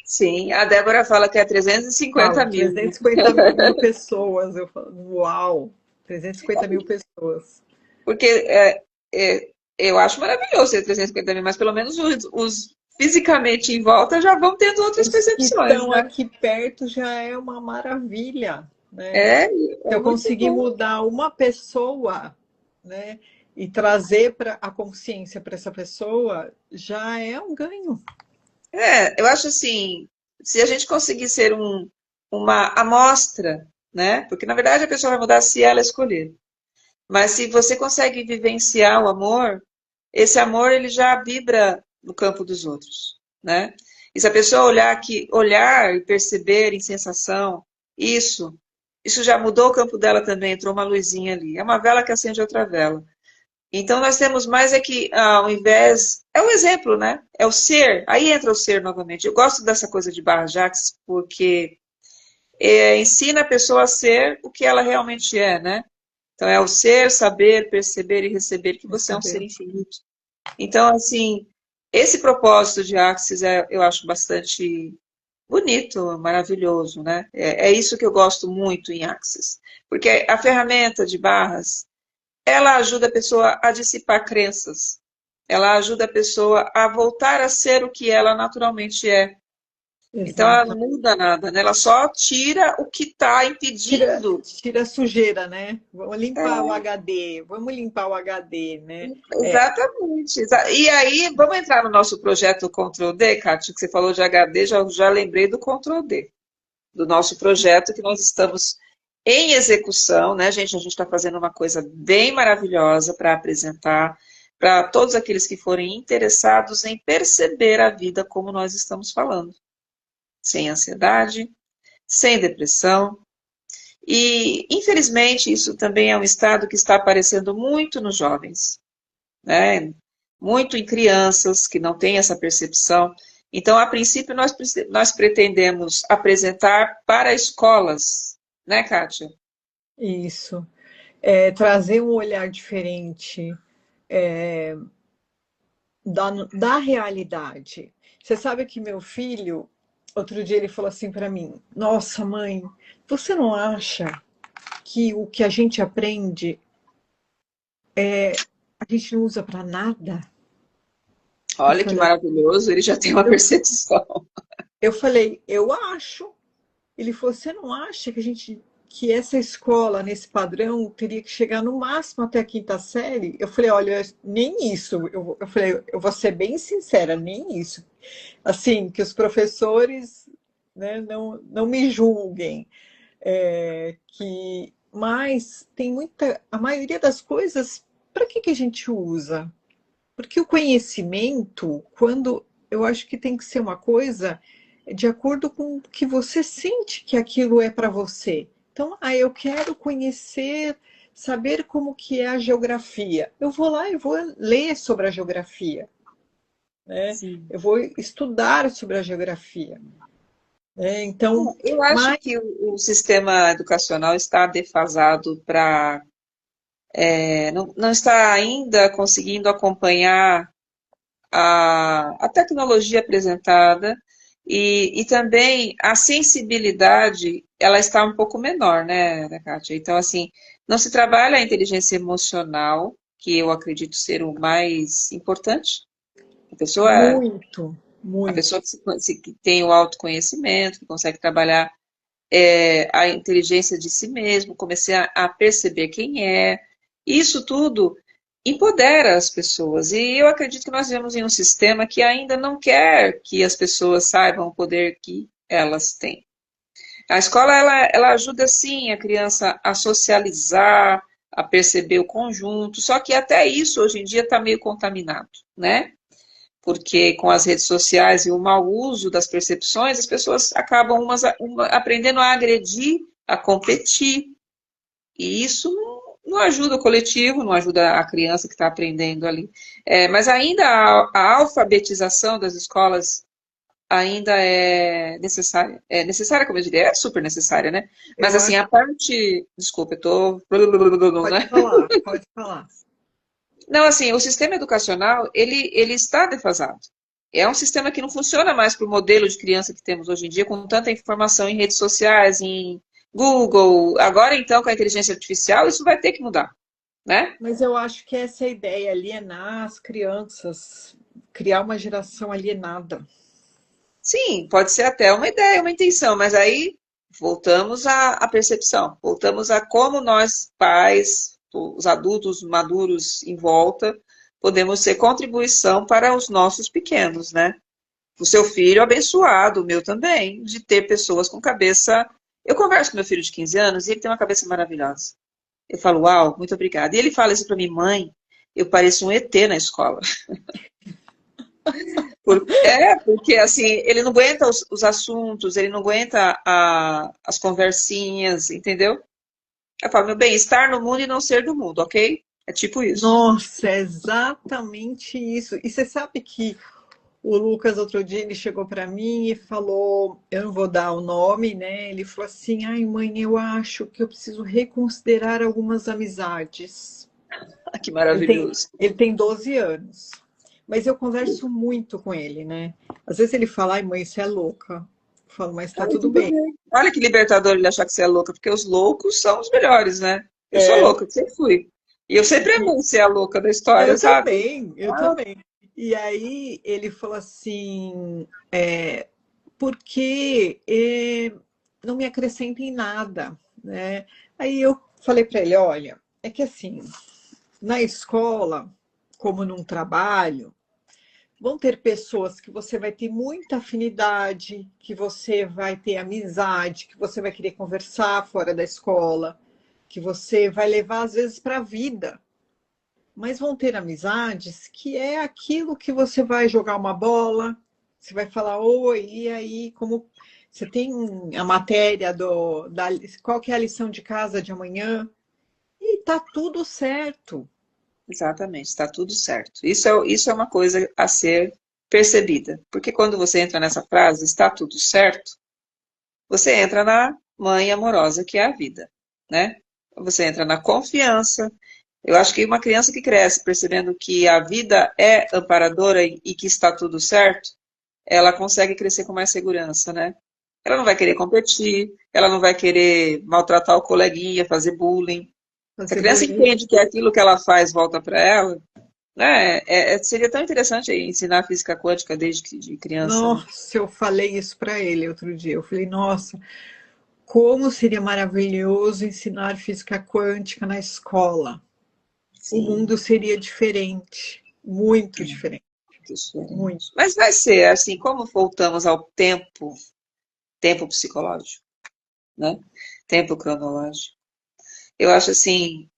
Sim, a Débora fala que é 350 Fala, mil. 350 mil pessoas, eu falo, uau, 350 mil pessoas. Porque eu acho maravilhoso ser 350 mil, mas pelo menos os fisicamente em volta já vão tendo outras Os que percepções, estão né? aqui perto já é uma maravilha, né? É, Se é eu muito conseguir bom. mudar uma pessoa, né, e trazer a consciência para essa pessoa, já é um ganho. Eu acho assim, se a gente conseguir ser uma amostra, né? Porque na verdade a pessoa vai mudar se ela escolher. Mas se você consegue vivenciar o amor, esse amor ele já vibra no campo dos outros, né? E se a pessoa olhar e perceber em sensação, isso já mudou o campo dela também, entrou uma luzinha ali. É uma vela que acende outra vela. Então nós temos mais que, ao invés, é o exemplo, né? É o ser, aí entra o ser novamente. Eu gosto dessa coisa de Barjax porque ensina a pessoa a ser o que ela realmente é, né? Então é o ser, saber, perceber e receber que você é um ser Receber. infinito. Então, assim, esse propósito de Axis eu acho bastante bonito, maravilhoso, né? É isso que eu gosto muito em Axis. Porque a ferramenta de barras, ela ajuda a pessoa a dissipar crenças. Ela ajuda a pessoa a voltar a ser o que ela naturalmente é. Então, ela não Exato. muda nada, né? Ela só tira o que está impedindo. Tira a sujeira, né? Vamos limpar o É, HD, vamos limpar o HD, né? É, exatamente. E aí, vamos entrar no nosso projeto Ctrl D, Kátia, que você falou de HD, já lembrei do Ctrl D, do nosso projeto que nós estamos em execução, né, gente? A gente está fazendo uma coisa bem maravilhosa para apresentar para todos aqueles que forem interessados em perceber a vida como nós estamos falando. Sem ansiedade, sem depressão. E, infelizmente, isso também é um estado que está aparecendo muito nos jovens, né? Muito em crianças que não têm essa percepção. Então, a princípio, nós pretendemos apresentar para escolas, né, Kátia? isso. Trazer um olhar diferente da realidade. Você sabe que meu filho, outro dia ele falou assim para mim: Nossa, mãe, você não acha que o que a gente aprende a gente não usa para nada? Eu Olha que falei, maravilhoso, ele já tem uma eu, percepção. eu falei, eu acho. Ele falou, você não acha que que essa escola, nesse padrão, teria que chegar no máximo até a quinta série? Eu falei, olha, nem isso. Eu falei, eu vou ser bem sincera, nem isso. Assim, que os professores, né, não me julguem. Mas tem a maioria das coisas, para que a gente usa? Porque o conhecimento, quando eu acho que tem que ser uma coisa de acordo com o que você sente que aquilo é para você. Então, eu quero conhecer, saber como que é a geografia. Eu vou lá e vou ler sobre a geografia, né? Sim. Eu vou estudar sobre a geografia, né? Então, Eu acho mas que o sistema educacional está defasado para. Não está ainda conseguindo acompanhar a tecnologia apresentada e também a sensibilidade, ela está um pouco menor, né, Kátia? Então, assim, não se trabalha a inteligência emocional, que eu acredito ser o mais importante. A pessoa, muito, a pessoa muito. que tem o autoconhecimento, que consegue trabalhar a inteligência de si mesmo, comecei a perceber quem é. Isso tudo empodera as pessoas. E eu acredito que nós vivemos em um sistema que ainda não quer que as pessoas saibam o poder que elas têm. A escola, ela ajuda, sim, a criança a socializar, a perceber o conjunto, só que até isso, hoje em dia, está meio contaminado, né? Porque com as redes sociais e o mau uso das percepções, as pessoas acabam aprendendo a agredir, a competir, e isso não ajuda o coletivo, não ajuda a criança que está aprendendo ali. Mas ainda a alfabetização das escolas ainda é necessária, como eu diria, é super necessária, né? Mas Eu assim, acho, a parte, desculpa, eu tô, pode né? falar, pode falar. Não, assim, o sistema educacional, ele está defasado. É um sistema que não funciona mais para o modelo de criança que temos hoje em dia, com tanta informação em redes sociais, em Google. Agora, então, com a inteligência artificial, isso vai ter que mudar, né? Mas eu acho que essa é a ideia, alienar as crianças, criar uma geração alienada. Sim, pode ser até uma ideia, uma intenção, mas aí voltamos à percepção, voltamos a como nós, pais, os adultos maduros em volta, podemos ser contribuição para os nossos pequenos, né? O seu filho abençoado, o meu também, de ter pessoas com cabeça. Eu converso com meu filho de 15 anos e ele tem uma cabeça maravilhosa. Eu falo, uau, muito obrigada. E ele fala isso para mim, mãe, eu pareço um ET na escola. Porque assim, ele não aguenta os assuntos, ele não aguenta as conversinhas, entendeu? Eu falo, meu bem, estar no mundo e não ser do mundo, ok? É tipo isso. Nossa, é exatamente isso. E você sabe que o Lucas, outro dia, ele chegou para mim e falou, eu não vou dar o nome, né? Ele falou assim, ai mãe, eu acho que eu preciso reconsiderar algumas amizades. Que Ele tem, maravilhoso. ele tem 12 anos. mas eu converso muito com ele, né? Às vezes ele fala, ai mãe, você é louca. Eu falo, mas tá Olha, tudo tudo bem. bem. Olha que libertador ele achar que você é louca, porque os loucos são os melhores, né? Eu sou É, louca, sempre fui. E eu sempre amei ser a louca da história, eu sabe? também, eu Ah, também. E aí ele falou assim, porque não me acrescenta em nada, né? Aí eu falei para ele, olha, é que assim, na escola, como num trabalho, vão ter pessoas que você vai ter muita afinidade, que você vai ter amizade, que você vai querer conversar fora da escola, que você vai levar às vezes para a vida. Mas vão ter amizades que é aquilo que você vai jogar uma bola, você vai falar, oi, e aí, como você tem a matéria qual que é a lição de casa de amanhã? E tá tudo certo. exatamente, está tudo certo. Isso é uma coisa a ser percebida. Porque quando você entra nessa frase, está tudo certo, você entra na mãe amorosa que é a vida, né? Você entra na confiança. Eu acho que uma criança que cresce percebendo que a vida é amparadora e que está tudo certo, ela consegue crescer com mais segurança, né? Ela não vai querer competir, ela não vai querer maltratar o coleguinha, fazer bullying. Se a Fazer criança bullying. entende que aquilo que ela faz volta para ela, né? Seria tão interessante ensinar física quântica de criança, né? Nossa, eu falei isso para ele outro dia. Eu falei, nossa, como seria maravilhoso ensinar física quântica na escola. O Sim, mundo seria diferente, muito é diferente, muito. diferente. Mas vai ser assim, como voltamos ao tempo psicológico, né? Tempo cronológico. Eu acho assim,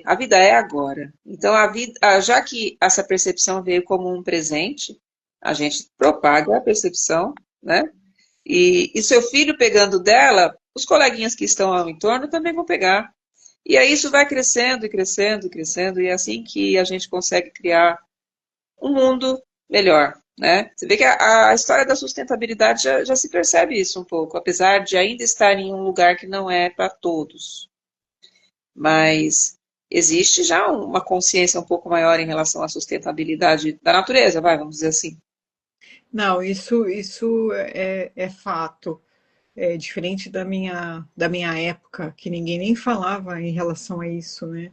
a vida é agora. Então a vida, já que essa percepção veio como um presente, a gente propaga a percepção, né? E seu filho pegando dela, os coleguinhas que estão ao entorno também vão pegar. E aí isso vai crescendo e crescendo e crescendo, e é assim que a gente consegue criar um mundo melhor, né? Você vê que a história da sustentabilidade já se percebe isso um pouco, apesar de ainda estar em um lugar que não é para todos. Mas existe já uma consciência um pouco maior em relação à sustentabilidade da natureza, vamos dizer assim. Não, isso é fato. É diferente da minha época, que ninguém nem falava em relação a isso, né?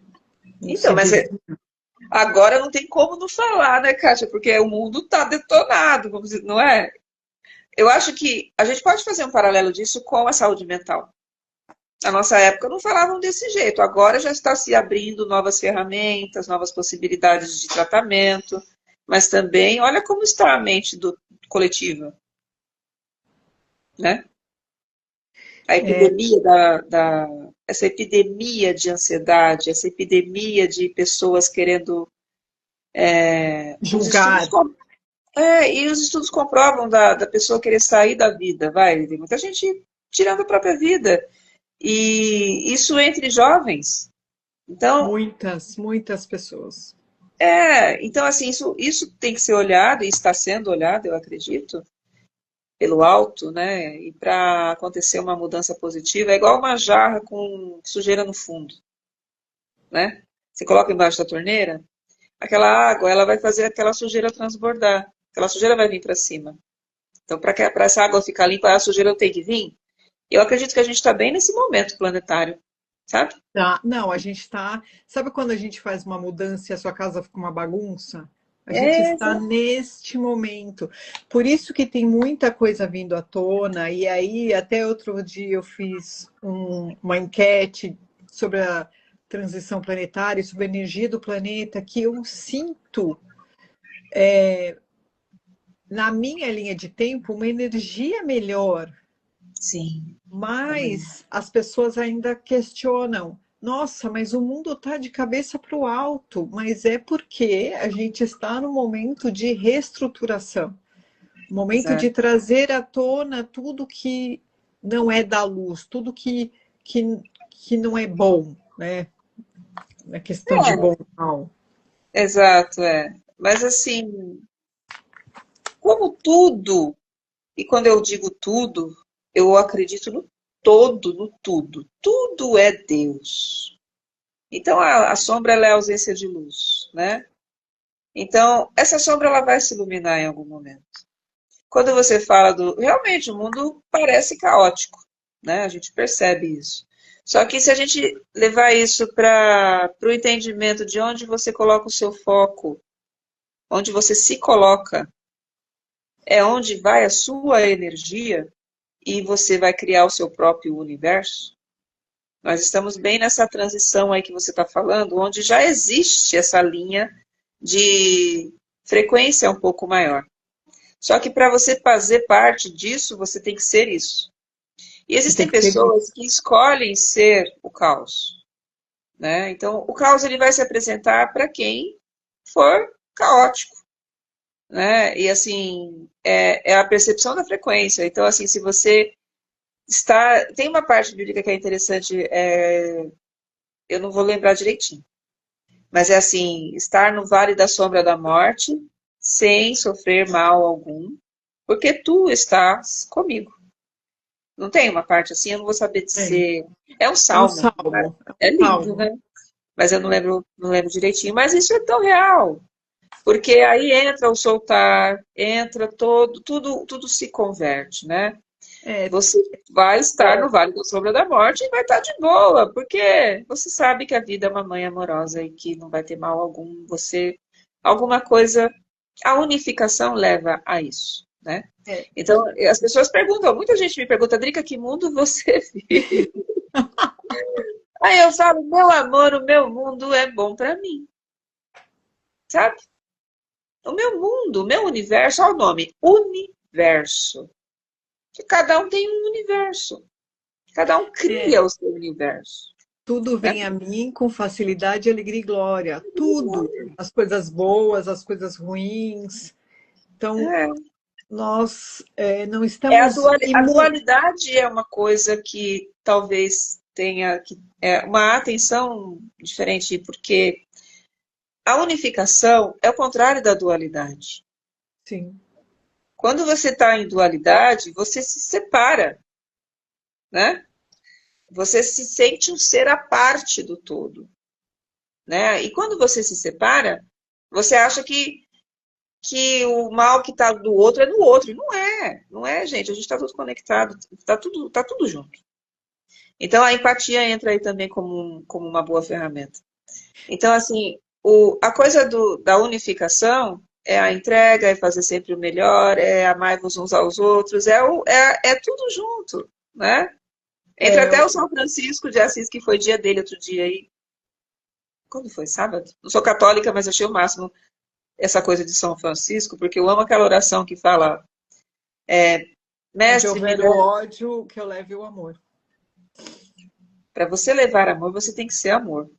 Não Então, se mas dizia. agora não tem como não falar, né, Kátia? Porque o mundo está detonado, vamos dizer, não é? Eu acho que a gente pode fazer um paralelo disso com a saúde mental. Na nossa época não falavam desse jeito, agora já está se abrindo novas ferramentas, novas possibilidades de tratamento, mas também olha como está a mente coletiva, né? A epidemia essa epidemia de ansiedade, essa epidemia de pessoas querendo os estudos Julgar. e os estudos comprovam da pessoa querer sair da vida, vai, tem muita gente tirando a própria vida. E isso entre jovens. Então, Muitas, muitas pessoas. então assim, isso tem que ser olhado, e está sendo olhado, eu acredito, pelo alto, né? E para acontecer uma mudança positiva, é igual uma jarra com sujeira no fundo, né? Você coloca embaixo da torneira, aquela água, ela vai fazer aquela sujeira transbordar, aquela sujeira vai vir para cima. Então, para essa água ficar limpa, a sujeira tem que vir. Eu acredito que a gente está bem nesse momento planetário, sabe? Tá? Não, a gente está. Sabe quando a gente faz uma mudança e a sua casa fica uma bagunça? A gente É, está neste momento. Por isso que tem muita coisa vindo à tona. E aí, até outro dia, eu fiz uma enquete sobre a transição planetária, sobre a energia do planeta, que eu sinto, na minha linha de tempo, uma energia melhor. sim, também. Mas as pessoas ainda questionam. Nossa, mas o mundo está de cabeça para o alto, mas é porque a gente está no momento de reestruturação, momento de Exato. trazer à tona tudo que não é da luz, tudo que não é bom, né? Na questão de bom e mal. Exato, é. Mas assim, como tudo, e quando eu digo tudo, eu acredito no todo, no tudo. Tudo é Deus. Então a sombra ela é a ausência de luz, né? Então, essa sombra ela vai se iluminar em algum momento. Quando você fala do... Realmente, o mundo parece caótico, né? A gente percebe isso. Só que se a gente levar isso para o entendimento de onde você coloca o seu foco, onde você se coloca, é onde vai a sua energia e você vai criar o seu próprio universo. Nós estamos bem nessa transição aí que você está falando, onde já existe essa linha de frequência um pouco maior. Só que para você fazer parte disso, você tem que ser isso. E existem pessoas que escolhem ser o caos, né? Então, o caos ele vai se apresentar para quem for caótico, né? E assim, é a percepção da frequência. Então, assim, se você está... Tem uma parte bíblica que é interessante, eu não vou lembrar direitinho, mas é assim, estar no vale da sombra da morte, sem sofrer mal algum, porque tu estás comigo. Não tem uma parte assim, eu não vou saber dizer. É um É um salmo, né? salmo. É É um lindo, salmo. né? Mas eu não lembro direitinho. Mas isso é tão real. Porque aí entra o soltar, entra tudo se converte, né? É, Você vai estar no Vale da Sombra da Morte e vai estar de boa, porque você sabe que a vida é uma mãe amorosa e que não vai ter mal algum. Alguma coisa, a unificação leva a isso, né? é. Então, as pessoas perguntam, muita gente me pergunta, Drica, que mundo você vive? Aí eu falo, meu amor, o meu mundo é bom para mim, sabe? O meu mundo, o meu universo, olha o nome, universo. Que cada um tem um universo. Cada um É. cria o seu universo, Tudo né? vem a mim com facilidade, alegria e glória. Tudo. As coisas boas, as coisas ruins. Então, É, nós não a estamos a dualidade é uma coisa que talvez tenha uma atenção diferente, porque a unificação é o contrário da dualidade. Sim. Quando você está em dualidade, você se separa, né? Você se sente um ser à parte do todo, né? E quando você se separa, você acha que o mal que está do outro é do outro. E não é, gente. A gente está tudo conectado, tá tudo junto. Então a empatia entra aí também como uma boa ferramenta. Então, assim, a coisa da unificação é a entrega, é fazer sempre o melhor, é amar-vos uns aos outros, é tudo junto, né? Entra É, até o São Francisco de Assis, que foi dia dele outro dia aí. Quando foi? Sábado? Não sou católica, mas achei o máximo essa coisa de São Francisco, porque eu amo aquela oração que fala, onde mestre, me houver o leve. ódio, que eu leve o amor. Para você levar amor, você tem que ser amor,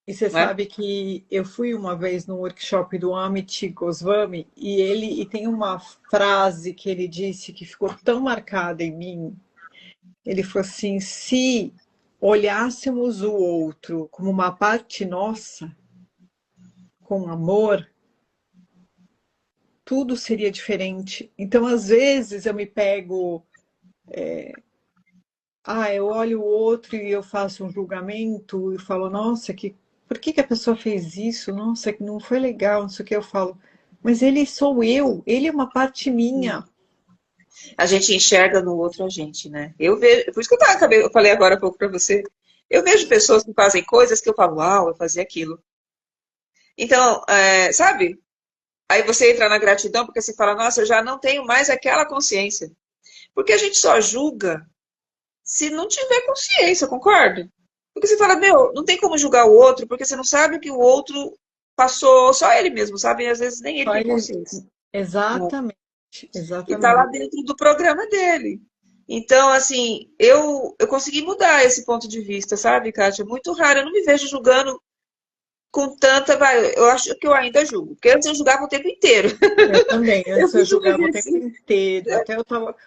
E você né? sabe que eu fui uma vez no workshop do Amit Goswami e tem uma frase que ele disse que ficou tão marcada em mim. Ele falou assim: se olhássemos o outro como uma parte nossa, com amor, tudo seria diferente. Então, às vezes, eu me pego, eu olho o outro e eu faço um julgamento e falo, nossa, por que que a pessoa fez isso? Nossa, que não foi legal, não sei o que eu falo. Mas ele sou eu, ele é uma parte minha. A gente enxerga no outro a gente, né? Eu vejo, por isso que eu falei agora há pouco para você. Eu vejo pessoas que fazem coisas que eu falo, uau, eu fazia aquilo. Então, sabe? Aí você entra na gratidão porque você fala, nossa, eu já não tenho mais aquela consciência. Porque a gente só julga se não tiver consciência, concorda? Porque você fala, meu, não tem como julgar o outro, porque você não sabe o que o outro passou, só ele mesmo, sabe? E às vezes nem ele Só tem ele... consciência, né? Exatamente, E tá lá exatamente. dentro do programa dele. Então, assim, eu consegui mudar esse ponto de vista, sabe, Kátia? Muito raro, eu não me vejo julgando com tanta. Eu acho que eu ainda julgo, porque antes eu julgava o tempo inteiro. Eu também, Eu antes fui eu julgava o julgando tempo assim. inteiro.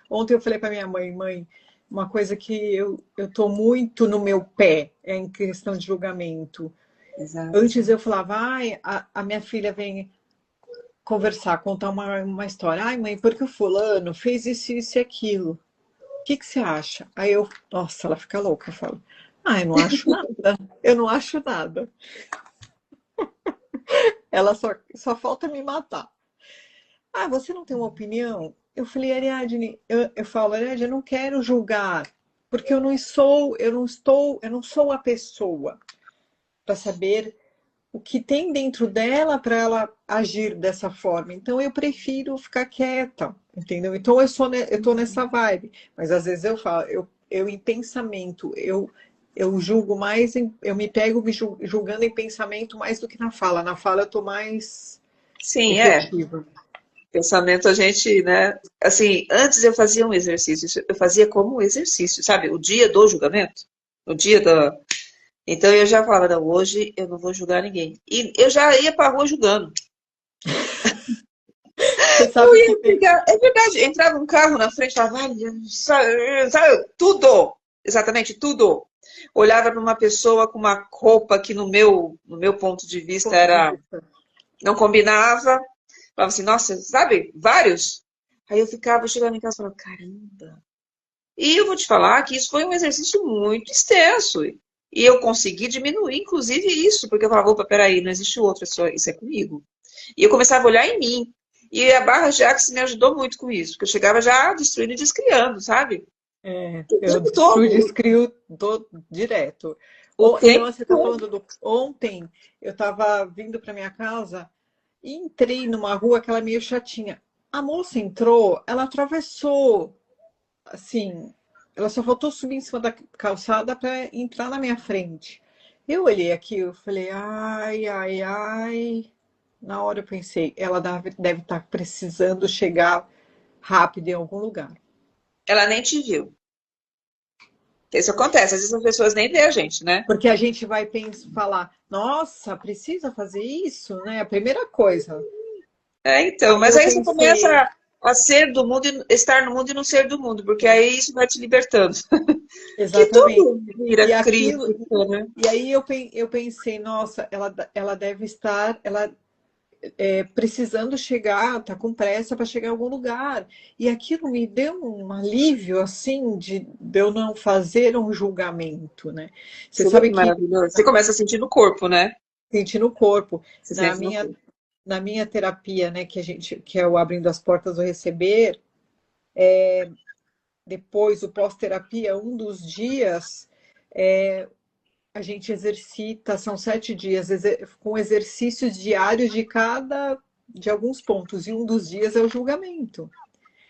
Ontem eu falei para minha mãe, mãe, uma coisa que eu tô muito no meu pé é em questão de julgamento. Exato. Antes eu falava, a minha filha vem conversar, contar uma história. Ai, mãe, porque o fulano fez isso e aquilo. O que você acha? Aí nossa, ela fica louca, eu falo, eu não acho nada. Eu não acho nada. Ela só falta me matar. Ah, você não tem uma opinião? Eu falei, Ariadne, eu falo, Ariadne, eu não quero julgar, porque eu não sou a pessoa para saber o que tem dentro dela para ela agir dessa forma. Então eu prefiro ficar quieta, entendeu? Então eu tô nessa vibe. Mas às vezes eu falo, eu em pensamento, eu julgo mais, eu me pego julgando em pensamento mais do que na fala. Na fala eu tô mais Sim, efetiva. pensamento a gente, né? Assim, antes eu fazia um exercício, eu fazia como exercício, sabe? O dia do julgamento, o dia da. Então eu já falava, não, hoje eu não vou julgar ninguém. E eu já ia pra rua julgando. Você Eu sabe que ia pegar, é verdade, entrava um carro na frente, falava, sabe, tudo, exatamente tudo. Olhava para uma pessoa com uma roupa que no meu ponto de vista ponto de era, vista. não combinava. Falava assim, nossa, sabe, vários. Aí eu ficava chegando em casa e falava, caramba. E eu vou te falar que isso foi um exercício muito extenso. E eu consegui diminuir, inclusive, isso, porque eu falava, opa, peraí, não existe outro, isso é comigo. E eu começava a olhar em mim. E a Barra Jax me ajudou muito com isso, porque eu chegava já destruindo e descriando, sabe? O Eu tempo destruo e todo. descrio direto. O Então, tempo você está todo. falando do. Ontem, eu estava vindo para minha casa e entrei numa rua que ela é meio chatinha. A moça entrou, ela atravessou, assim, ela só faltou subir em cima da calçada para entrar na minha frente. Eu olhei aqui, eu falei, ai, ai, ai. Na hora eu pensei, ela deve estar precisando chegar rápido em algum lugar. Ela nem te viu. Isso acontece, às vezes as pessoas nem veem a gente, né? Porque a gente vai falar, nossa, precisa fazer isso, né? A primeira coisa. Então, Aí mas eu aí você começa pensei, a ser do mundo, estar no mundo e não ser do mundo, porque aí isso vai te libertando. Que exatamente. tudo E vira aquilo, crítica, né? e aí eu pensei, nossa, ela deve estar, precisando chegar, tá com pressa para chegar em algum lugar. E aquilo me deu um alívio, assim, de eu não fazer um julgamento, né? Você Você vê sabe que que maravilhoso? Você começa a sentir no corpo, né? senti no corpo, Você na sente no minha corpo. na minha terapia, né, que é o abrindo as portas do receber, depois o pós-terapia, um dos dias a gente exercita, são 7 dias, com exercícios diários de alguns pontos, e um dos dias é o julgamento.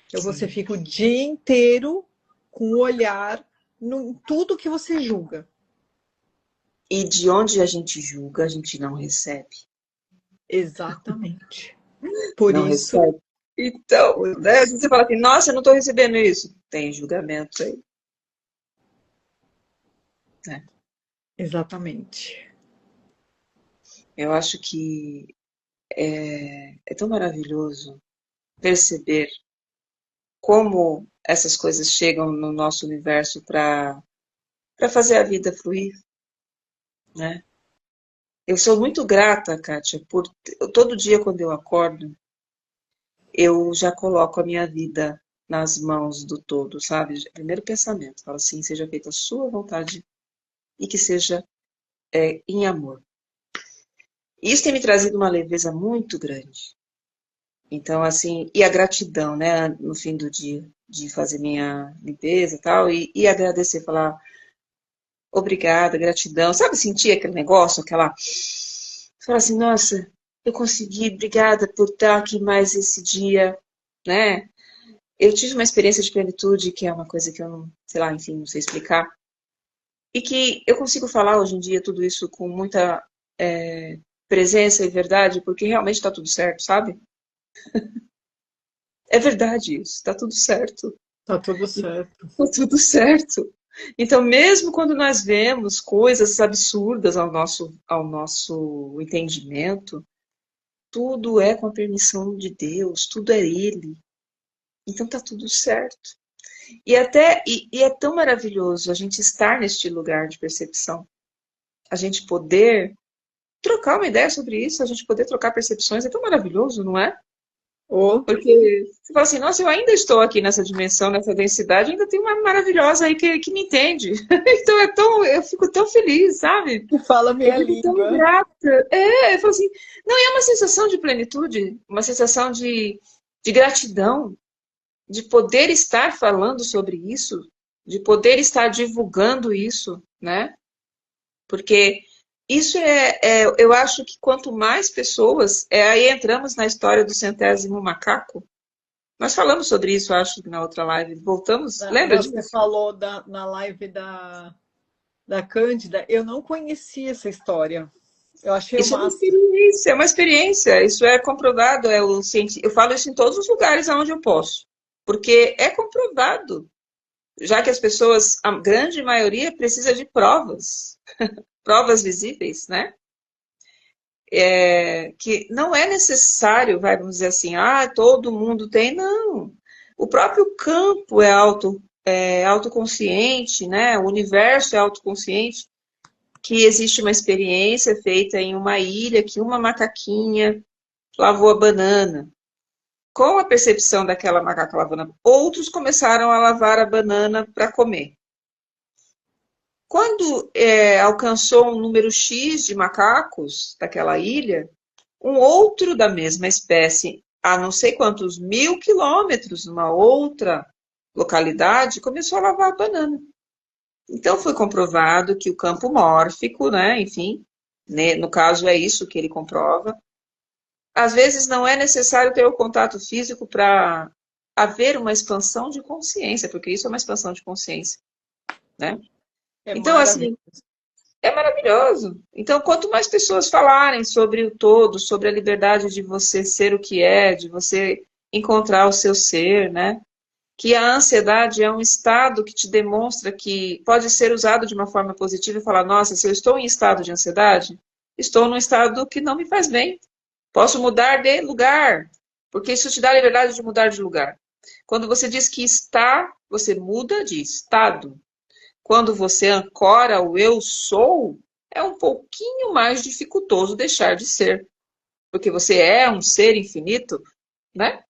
Então você Sim. fica o dia inteiro com o olhar em tudo que você julga. E de onde a gente julga, a gente não recebe. Exatamente. Por Não isso, recebe. Então, por né? Às vezes isso. você fala assim, nossa, eu não estou recebendo isso. Tem julgamento aí, né? Exatamente. Eu acho que é tão maravilhoso perceber como essas coisas chegam no nosso universo para fazer a vida fluir, né? Eu sou muito grata, Kátia, por todo dia quando eu acordo, eu já coloco a minha vida nas mãos do todo, sabe? Primeiro pensamento, falo assim, seja feita a sua vontade e que seja em amor. Isso tem me trazido uma leveza muito grande. Então, assim, e a gratidão, né, no fim do dia, de fazer minha limpeza e tal, e agradecer, falar obrigada, gratidão. Sabe, sentir aquele negócio, aquela. Falar assim, nossa, eu consegui, obrigada por estar aqui mais esse dia, né? Eu tive uma experiência de plenitude, que é uma coisa que eu não, sei lá, enfim, não sei explicar. E que eu consigo falar hoje em dia tudo isso com muita presença e verdade, porque realmente está tudo certo, sabe? É verdade isso, está tudo certo. Tá tudo certo. Está tudo certo. Então, mesmo quando nós vemos coisas absurdas ao nosso entendimento, tudo é com a permissão de Deus, tudo é Ele. Então tá tudo certo. E é tão maravilhoso a gente estar neste lugar de percepção, a gente poder trocar uma ideia sobre isso, a gente poder trocar percepções, é tão maravilhoso, não é? Ou Porque você fala assim, nossa, eu ainda estou aqui nessa dimensão, nessa densidade, ainda tem uma maravilhosa aí que me entende. Então eu fico tão feliz, sabe? que fala Eu minha fico tão língua. grata. Eu falo assim, não, é uma sensação de plenitude, uma sensação de gratidão, de poder estar falando sobre isso, de poder estar divulgando isso, né? Porque isso eu acho que quanto mais pessoas, aí entramos na história do centésimo macaco. Nós falamos sobre isso, acho, na outra live. Voltamos, lembra Você disso? falou na live da Cândida, eu não conhecia essa história. Eu achei o Isso é uma máximo. experiência, é uma experiência. Isso é comprovado. Eu falo isso em todos os lugares onde eu posso. Porque é comprovado. Já que as pessoas, a grande maioria, precisa de provas. Provas visíveis, né? Que não é necessário, vamos dizer assim, todo mundo tem, não. O próprio campo é autoconsciente, né? O universo é autoconsciente, que existe uma experiência feita em uma ilha que uma macaquinha lavou a banana. Com a percepção daquela macaca lavando, outros começaram a lavar a banana para comer. Quando alcançou um número X de macacos daquela ilha, um outro da mesma espécie, a não sei quantos 1.000 quilômetros, numa outra localidade, começou a lavar a banana. Então foi comprovado que o campo mórfico, né, enfim, né, no caso é isso que ele comprova. Às vezes não é necessário ter o contato físico para haver uma expansão de consciência, porque isso é uma expansão de consciência, né? É Então, assim, é maravilhoso. Então, quanto mais pessoas falarem sobre o todo, sobre a liberdade de você ser o que é, de você encontrar o seu ser, né? Que a ansiedade é um estado que te demonstra que pode ser usado de uma forma positiva e falar, nossa, se eu estou em estado de ansiedade, estou num estado que não me faz bem. Posso mudar de lugar, porque isso te dá a liberdade de mudar de lugar. Quando você diz que está, você muda de estado. Quando você ancora o eu sou, é um pouquinho mais dificultoso deixar de ser. Porque você é um ser infinito, né?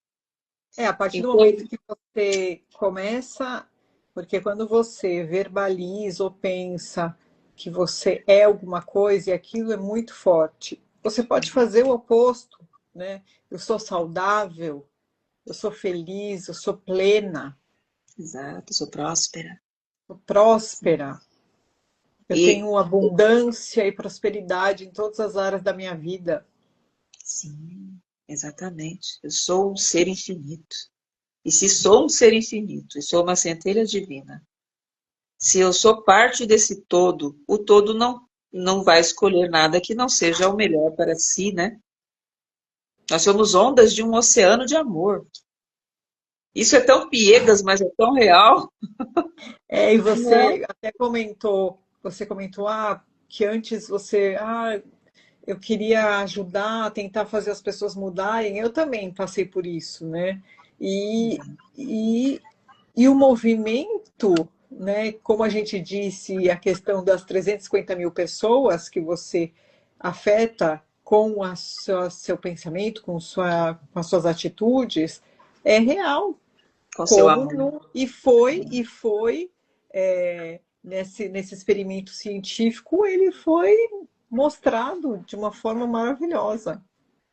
A partir do Então, momento que você começa, porque quando você verbaliza ou pensa que você é alguma coisa e aquilo é muito forte, você pode fazer o oposto, né? Eu sou saudável, eu sou feliz, eu sou plena, exato, sou próspera. sou próspera, eu E, tenho abundância e prosperidade em todas as áreas da minha vida. sim, exatamente. Eu sou um ser infinito. E se sou um ser infinito e sou uma centelha divina, se eu sou parte desse todo, o todo não vai escolher nada que não seja o melhor para si, né? Nós somos ondas de um oceano de amor. Isso é tão piegas, mas é tão real, E né? você até comentou, que antes eu queria ajudar, tentar fazer as pessoas mudarem. Eu também passei por isso, né? E, e, e o movimento, né? Como a gente disse, a questão das 350 mil pessoas que você afeta com seu pensamento, com as suas atitudes, é real. Com seu Como amor. não, e foi nesse experimento científico, ele foi mostrado de uma forma maravilhosa.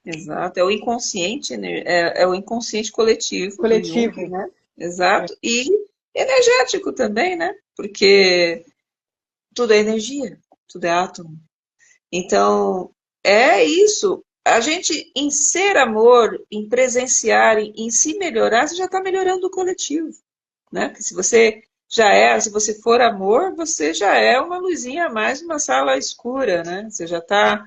Exato. É o inconsciente, né? É o inconsciente coletivo do Jung, Coletivo. né? É, Exato. E energético também, né? Porque tudo é energia, tudo é átomo. Então, é isso. A gente, em ser amor, em presenciar, em se melhorar, você já está melhorando o coletivo, né? Porque se você for amor, você já é uma luzinha a mais numa sala escura, né? Você já está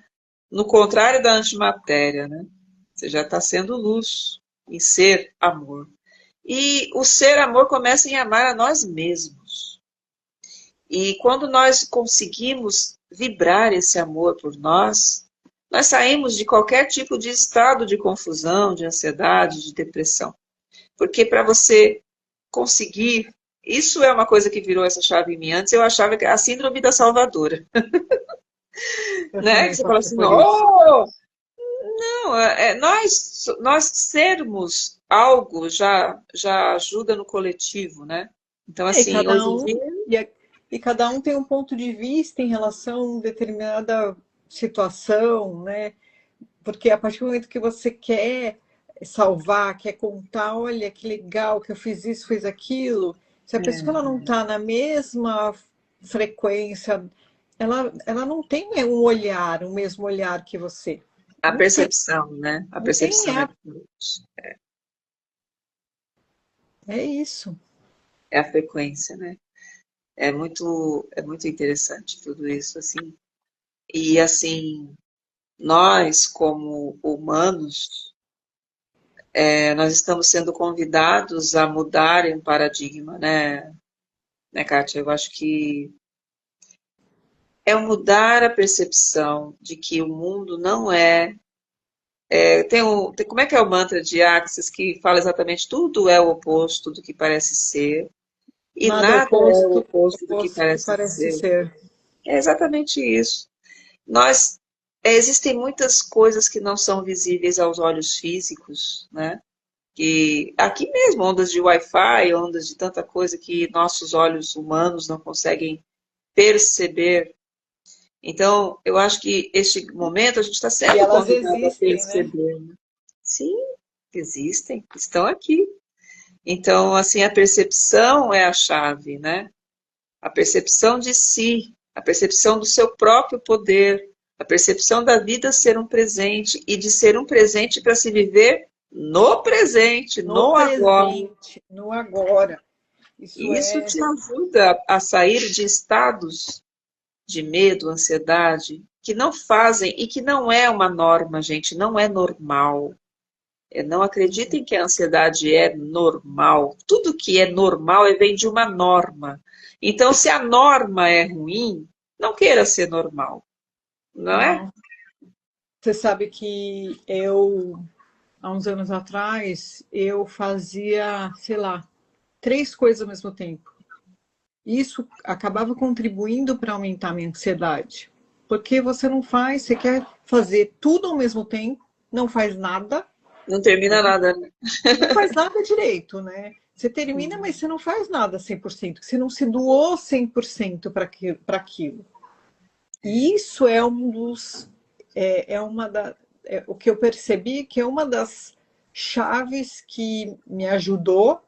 no contrário da antimatéria, né? Você já está sendo luz em ser amor. E o ser amor começa em amar a nós mesmos. E quando nós conseguimos vibrar esse amor por nós, nós saímos de qualquer tipo de estado de confusão, de ansiedade, de depressão. Porque para você conseguir, isso é uma coisa que virou essa chave em mim. Antes eu achava que era a síndrome da salvadora, eu né? Que também você fala passei assim, por isso. oh, Não, nós sermos algo já ajuda no coletivo, né? Então, E assim, cada hoje em um, dia, e cada um tem um ponto de vista em relação a determinada situação, né? Porque a partir do momento que você quer salvar, quer contar, olha que legal que eu fiz isso, fiz aquilo, se a pessoa ela não está na mesma frequência, ela não tem um olhar, o mesmo olhar que você. a Não tem, percepção, né? A não tem, percepção é diferente. é isso. É a frequência, né? É muito interessante tudo isso, assim. E, assim, nós, como humanos, nós estamos sendo convidados a mudar um paradigma, né, Kátia? Eu acho que é mudar a percepção de que o mundo não como é que é o mantra de Axis que fala exatamente tudo é o oposto do que parece ser e Nada nada é o oposto do que oposto que parece parece ser. ser. É exatamente isso. Nós existem muitas coisas que não são visíveis aos olhos físicos, né? Que aqui mesmo, ondas de Wi-Fi, ondas de tanta coisa que nossos olhos humanos não conseguem perceber. Então, eu acho que este momento a gente está E sendo elas convidado a existem, né? perceber, né? Sim, existem, estão aqui. Então, assim, a percepção é a chave, né? A percepção de si, a percepção do seu próprio poder, a percepção da vida ser um presente e de ser um presente para se viver no presente, No no agora. presente, no agora. Isso E isso é te ajuda a sair de estados de medo, ansiedade, que não fazem e que não é uma norma, gente, não é normal. Não acreditem que a ansiedade é normal. Tudo que é normal vem de uma norma. Então, se a norma é ruim, não queira ser normal, não é? não. Você sabe que eu, há uns anos atrás, eu fazia, sei lá, 3 coisas ao mesmo tempo. Isso acabava contribuindo para aumentar a minha ansiedade. Porque você não faz, você quer fazer tudo ao mesmo tempo, não faz nada, Não termina né? nada, né? Não faz nada direito, né? Você termina, mas você não faz nada 100%, você não se doou 100% para aquilo. E isso é um dos. É uma da, o que eu percebi que é uma das chaves que me ajudou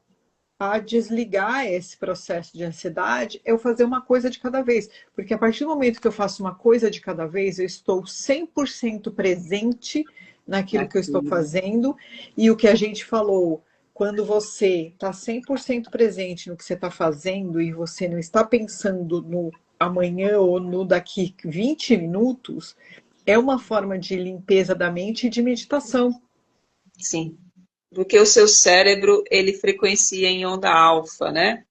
a desligar esse processo de ansiedade, é eu fazer uma coisa de cada vez. Porque a partir do momento que eu faço uma coisa de cada vez, eu estou 100% presente naquilo que eu estou Aquilo. fazendo. E o que a gente falou, quando você está 100% presente no que você está fazendo e você não está pensando no amanhã ou no daqui 20 minutos, é uma forma de limpeza da mente e de meditação. Sim. Porque o seu cérebro, ele frequencia em onda alfa, né?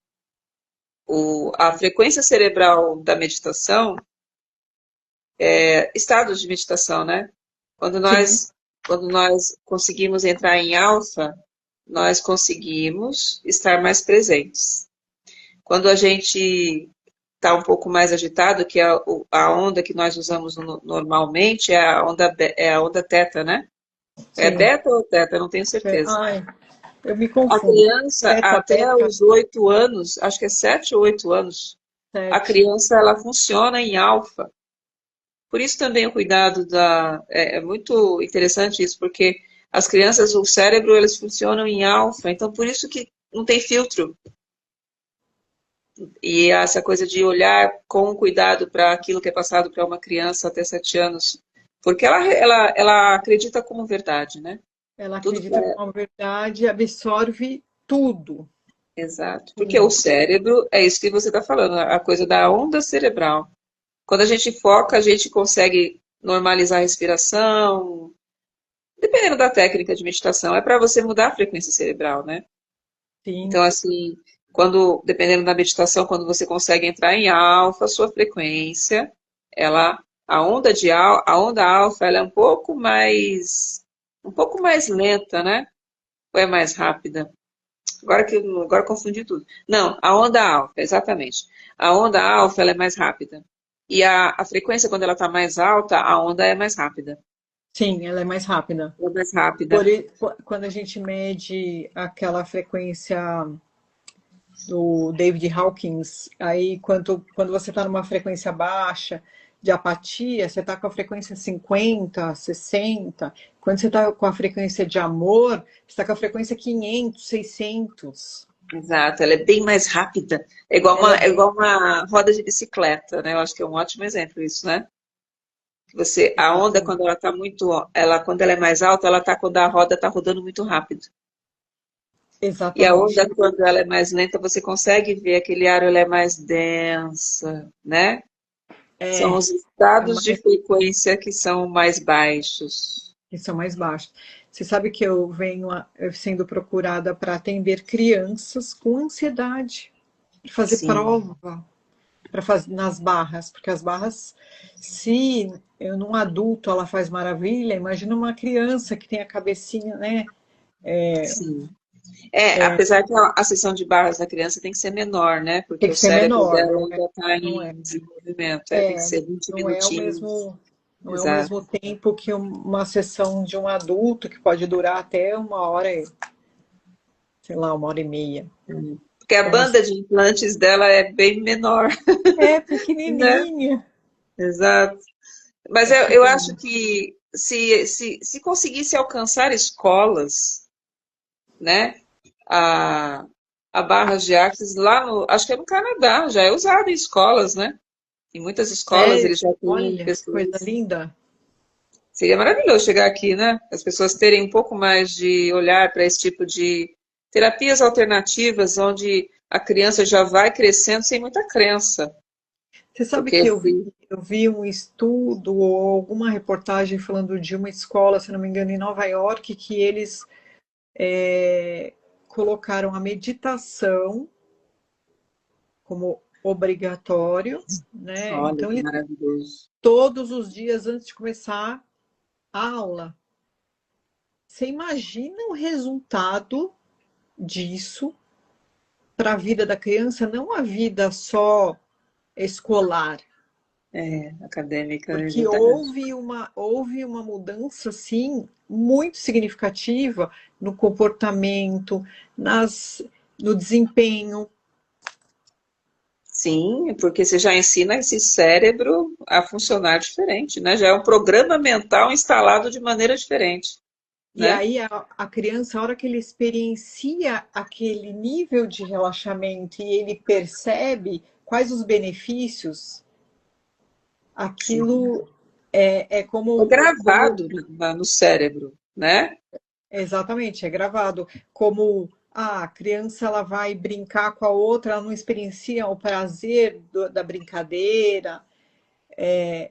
A frequência cerebral da meditação, estados de meditação, né? Quando Sim, nós, quando nós conseguimos entrar em alfa, nós conseguimos estar mais presentes. Quando a gente está um pouco mais agitado, que a onda que nós usamos normalmente é a onda teta, né? É sim. beta ou teta? Não tenho certeza. Ai, eu me A confundo. criança, Teta, até teta, os 8 anos, acho que é 7 ou 8 anos, a 7. criança ela funciona em alfa. Por isso também o cuidado é muito interessante isso, porque as crianças, o cérebro, eles funcionam em alfa, então por isso que não tem filtro. E essa coisa de olhar com cuidado para aquilo que é passado para uma criança até 7 anos, porque ela acredita como verdade, né? Ela Tudo acredita como verdade, absorve tudo, exato. Porque o tudo. cérebro, é isso que você está falando, a coisa da onda cerebral. Quando a gente foca, a gente consegue normalizar a respiração. Dependendo da técnica de meditação, é para você mudar a frequência cerebral, né? Sim, Então, assim, dependendo da meditação, quando você consegue entrar em alfa, a sua frequência, a onda alfa, ela é um pouco mais lenta, né? Ou é mais rápida? Agora eu confundi tudo. Não, a onda alfa, exatamente. A onda alfa, ela é mais rápida. E a frequência, quando ela está mais alta, a onda é mais rápida. Sim, ela é mais rápida. Ela é mais rápida. Quando a gente mede aquela frequência do David Hawkins, aí quando você está numa frequência baixa de apatia, você está com a frequência 50, 60. Quando você está com a frequência de amor, você está com a frequência 500, 600. Exato, ela é bem mais rápida. É igual uma roda de bicicleta, né? Eu acho que é um ótimo exemplo isso, né? A onda, quando ela está muito, quando ela é mais alta, ela tá quando a roda está rodando muito rápido. E a Exatamente. onda, quando ela é mais lenta, você consegue ver aquele ar, ela é mais densa, né? São os É estados de mais, frequência que são mais baixos. que são mais baixos. Você sabe que eu venho sendo procurada para atender crianças com ansiedade, para fazer Sim, prova, para fazer nas barras, porque as barras, se num adulto ela faz maravilha, imagina uma criança que tem a cabecinha, né? sim. Apesar que a sessão de barras da criança tem que ser menor, né? Porque Tem o que ser cérebro menor, dela ainda está não é, em desenvolvimento. Tem que é, ser 20 não é o minutinhos. mesmo, não é o Exato. mesmo tempo que uma sessão de um adulto que pode durar até 1 hora, sei lá, 1 hora e meia. Porque a É uma banda de implantes dela é bem menor, né? pequenininha, Exato. Mas é eu acho pequenininha. que se conseguisse alcançar escolas, né? A, a barras de axis lá no, acho que é no Canadá, já é usado em escolas, né? Em muitas escolas Sério? eles já têm Olha, que coisa pessoas. linda. Seria maravilhoso chegar aqui, né? As pessoas terem um pouco mais de olhar para esse tipo de terapias alternativas, onde a criança já vai crescendo sem muita crença. Você sabe Porque que assim, eu vi um estudo ou alguma reportagem falando de uma escola, se não me engano, em Nova York, que eles colocaram a meditação como obrigatório, né? olha Então, que eles, maravilhoso. todos os dias antes de começar a aula. Você imagina o resultado disso para a vida da criança, não a vida só escolar, Acadêmica, é porque verdade. houve uma mudança, sim, muito significativa no comportamento, no desempenho. Sim, porque você já ensina esse cérebro a funcionar diferente, né? Já é um programa mental instalado de maneira diferente, E né? aí a criança, a hora que ele experiencia aquele nível de relaxamento e ele percebe quais os benefícios, Sim. aquilo é É como gravado no cérebro, né? exatamente, é gravado. Como a criança ela vai brincar com a outra, ela não experiencia o prazer da brincadeira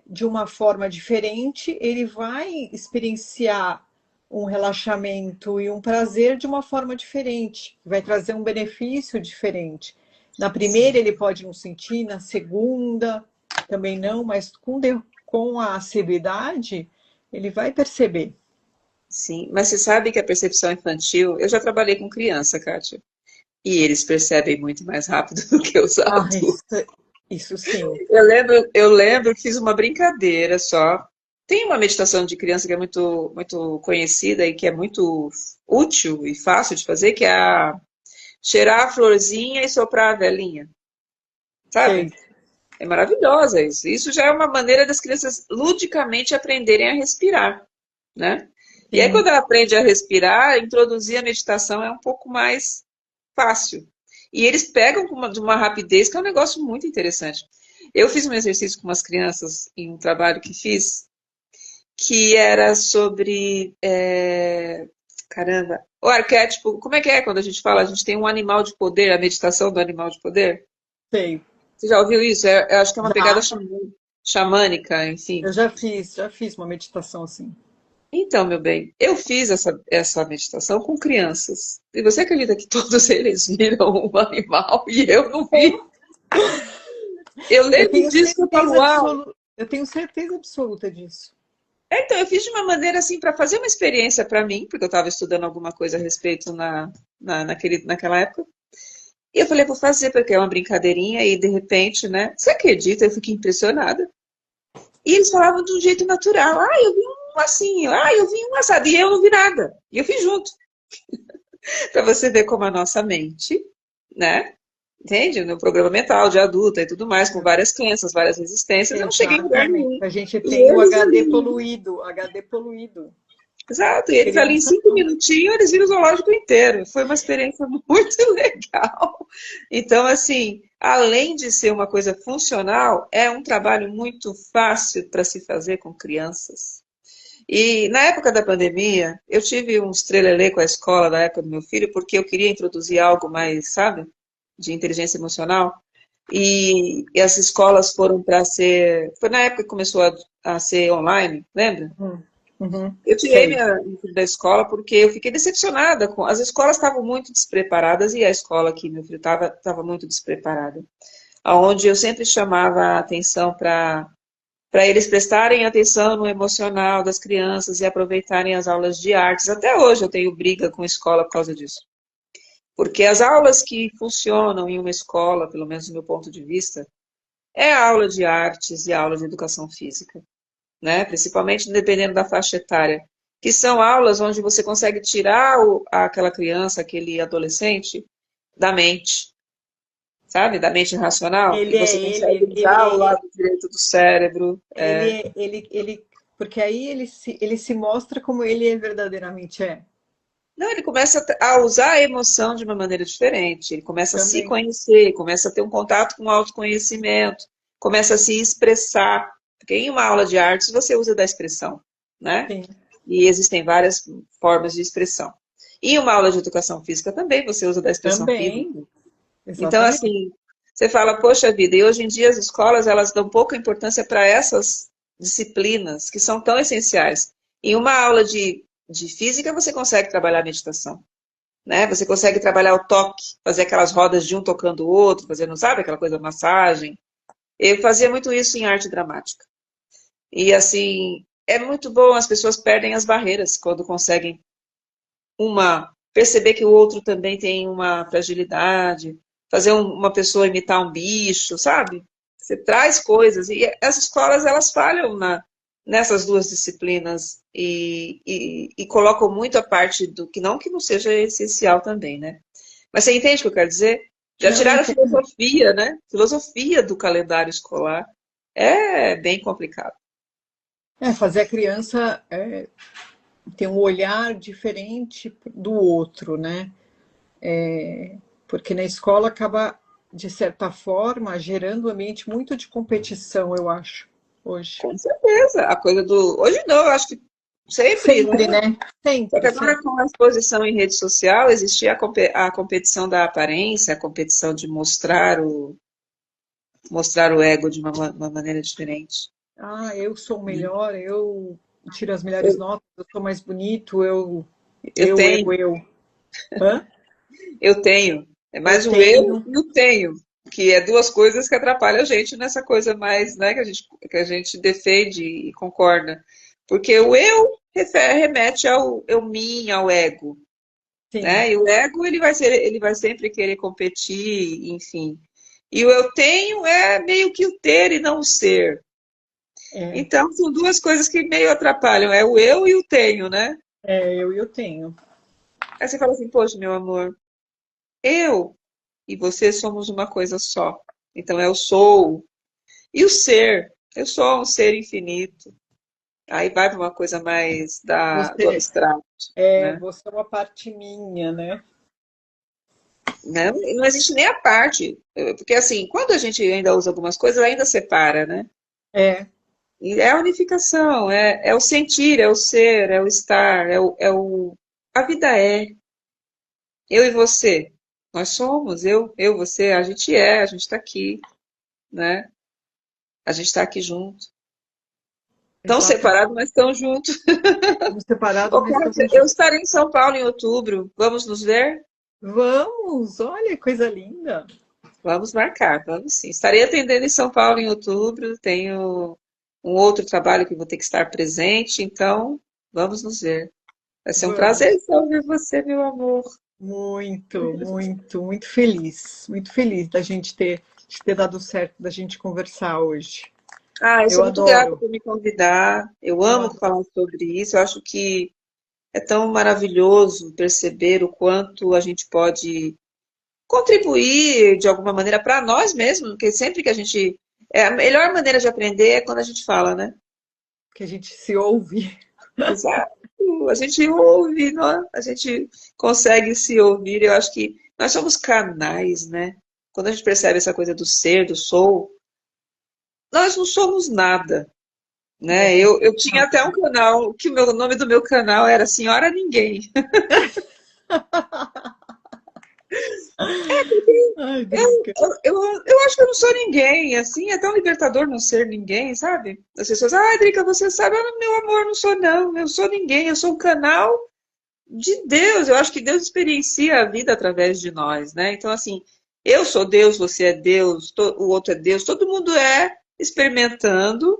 de uma forma diferente, ele vai experienciar um relaxamento e um prazer de uma forma diferente, vai trazer um benefício diferente. Na primeira ele pode não sentir, na segunda também não, mas com a assiduidade ele vai perceber. Sim, mas você sabe que a percepção infantil, eu já trabalhei com criança, Kátia, e eles percebem muito mais rápido do que os Ah, adultos. isso sim. Eu lembro que fiz uma brincadeira só. Tem uma meditação de criança que é muito, muito conhecida e que é muito útil e fácil de fazer, que é a cheirar a florzinha e soprar a velinha, sabe? Sei. É maravilhosa isso. Isso já é uma maneira das crianças ludicamente aprenderem a respirar, né? E aí, Sim. quando ela aprende a respirar, introduzir a meditação é um pouco mais fácil. E eles pegam de uma rapidez que é um negócio muito interessante. Eu fiz um exercício com umas crianças em um trabalho que fiz, que era sobre. Caramba! O arquétipo. Como é que é quando a gente fala? A gente tem um animal de poder, a meditação do animal de poder? Sei. Você já ouviu isso? Eu acho que é uma pegada Já, xamânica, enfim. eu já fiz uma meditação assim. Então, meu bem, eu fiz essa meditação com crianças. E você acredita que todos eles viram um animal e eu não vi? Eu Eu lembro tenho disso que eu falo, certeza uau! absoluta, eu tenho certeza absoluta disso. Então, eu fiz de uma maneira assim, para fazer uma experiência para mim, porque eu estava estudando alguma coisa a respeito naquela época. E eu falei, vou fazer, porque é uma brincadeirinha, e de repente, né? Você acredita? Eu fiquei impressionada. E eles falavam de um jeito natural. Ah, eu vi um assim, eu vi um assado e eu não vi nada. E eu fiz junto. Para você ver como a nossa mente, né? Entende? No programa mental de adulta e tudo mais, com várias crenças, várias resistências, eu não cheguei em lugar Exatamente. nenhum. A gente E tem o eles HD ali, poluído, HD poluído. exato, e eles ali em Criança 5 não. minutinhos, eles viram o zoológico inteiro. Foi uma experiência muito legal. Então, assim, além de ser uma coisa funcional, é um trabalho muito fácil para se fazer com crianças. E na época da pandemia, eu tive uns trelelê com a escola da época do meu filho, porque eu queria introduzir algo mais, sabe, de inteligência emocional. E as escolas foram para ser. Foi na época que começou a ser online, lembra? Uhum. Uhum. Eu tirei Sei. minha filha da escola porque eu fiquei decepcionada com. As escolas estavam muito despreparadas e a escola que meu filho estava muito despreparada. Onde eu sempre chamava a atenção para eles prestarem atenção no emocional das crianças e aproveitarem as aulas de artes. Até hoje eu tenho briga com a escola por causa disso. Porque as aulas que funcionam em uma escola, pelo menos do meu ponto de vista, é a aula de artes e a aula de educação física, né? Principalmente dependendo da faixa etária, que são aulas onde você consegue tirar aquela criança, aquele adolescente, da mente, sabe? Da mente racional, e Ele é você consegue ele, usar o lado direito do cérebro. porque aí ele se mostra como ele verdadeiramente é. Não, ele começa a usar a emoção de uma maneira diferente, ele começa a se Também. conhecer, começa a ter um contato com o autoconhecimento, começa a se expressar, porque em uma aula de artes você usa da expressão, né? Sim, E existem várias formas de expressão. E em uma aula de educação física também você usa da expressão física. também. Então, Exatamente. assim, você fala, poxa vida, e hoje em dia as escolas, elas dão pouca importância para essas disciplinas que são tão essenciais. Em uma aula de física, você consegue trabalhar a meditação, né? Você consegue trabalhar o toque, fazer aquelas rodas de um tocando o outro, fazendo, sabe, aquela coisa, massagem. Eu fazia muito isso em arte dramática. E, assim, é muito bom, as pessoas perdem as barreiras quando conseguem perceber que o outro também tem uma fragilidade, fazer uma pessoa imitar um bicho, sabe? Você traz coisas, e as escolas, elas falham nessas duas disciplinas e colocam muito a parte do que não seja essencial também, né? Mas você entende o que eu quero dizer? Já Não, tiraram a entendo. filosofia, né? Filosofia do calendário escolar. É bem complicado. Fazer a criança ter um olhar diferente do outro, né? Porque na escola acaba, de certa forma, gerando um ambiente muito de competição, eu acho, hoje. Com certeza. A coisa do. Hoje não, eu acho que sempre, né? Sempre, né? Só que Sempre, agora, sempre. com a exposição em rede social, existia a competição da aparência, a competição de mostrar o ego de uma maneira diferente. Ah, eu sou o melhor, eu tiro as melhores Eu, notas, eu sou mais bonito, eu, eu eu, eu, tenho, eu. Hã? eu tenho. É Eu mais o eu tenho. e o tenho, que é duas coisas que atrapalham a gente nessa coisa mais, né, que a gente defende e concorda. Porque o eu remete ao eu mim, ao ego, Sim, né? E o ego ele vai sempre querer competir, enfim. E o eu tenho é meio que o ter e não o ser. é, Então, são duas coisas que meio atrapalham, é o eu e o tenho, né? eu tenho. Aí você fala assim, poxa, meu amor, eu e você somos uma coisa só. Então, eu sou. E o ser? Eu sou um ser infinito. Aí vai para uma coisa mais do Você abstrato, né? você é uma parte minha, né? Não, não existe nem a parte. Porque, assim, quando a gente ainda usa algumas coisas, ainda separa, né? É, E é a unificação, é o sentir, é o ser, é o estar, a vida é. Eu e você, nós somos, você, a gente está aqui, né? A gente está aqui junto. Tão exatamente. separado, mas tão junto. Estamos separados, Ô, mas Kátia, estamos eu juntos. estarei em São Paulo em outubro. Vamos nos ver? Vamos, olha, coisa linda. Vamos marcar, vamos sim. Estarei atendendo em São Paulo em outubro. Tenho um outro trabalho que vou ter que estar presente, então vamos nos ver. Vai ser um Vamos. prazer então ver você, meu amor. Muito, muito, muito feliz da gente ter dado certo, da gente conversar hoje. Ah, eu Eu sou muito grata adoro. por me convidar. Eu Eu amo adoro. falar sobre isso. Eu acho que é tão maravilhoso perceber o quanto a gente pode contribuir de alguma maneira para nós mesmos, porque sempre que a gente. É, a melhor maneira de aprender é quando a gente fala, né? Que a gente se ouve. Exato. A gente ouve, não? A gente consegue se ouvir. Eu acho que nós somos canais, né? Quando a gente percebe essa coisa do ser, do sou, nós não somos nada, né? É. Eu tinha até um canal, que o nome do meu canal era Senhora Ninguém. Ai, Eu, Drica. eu acho que eu não sou ninguém, assim, é tão libertador não ser ninguém, sabe? As pessoas, Drica, você sabe, meu amor, não sou não, eu sou ninguém, eu sou um canal de Deus. Eu acho que Deus experiencia a vida através de nós, né? Então, assim, eu sou Deus, você é Deus, o outro é Deus, todo mundo é experimentando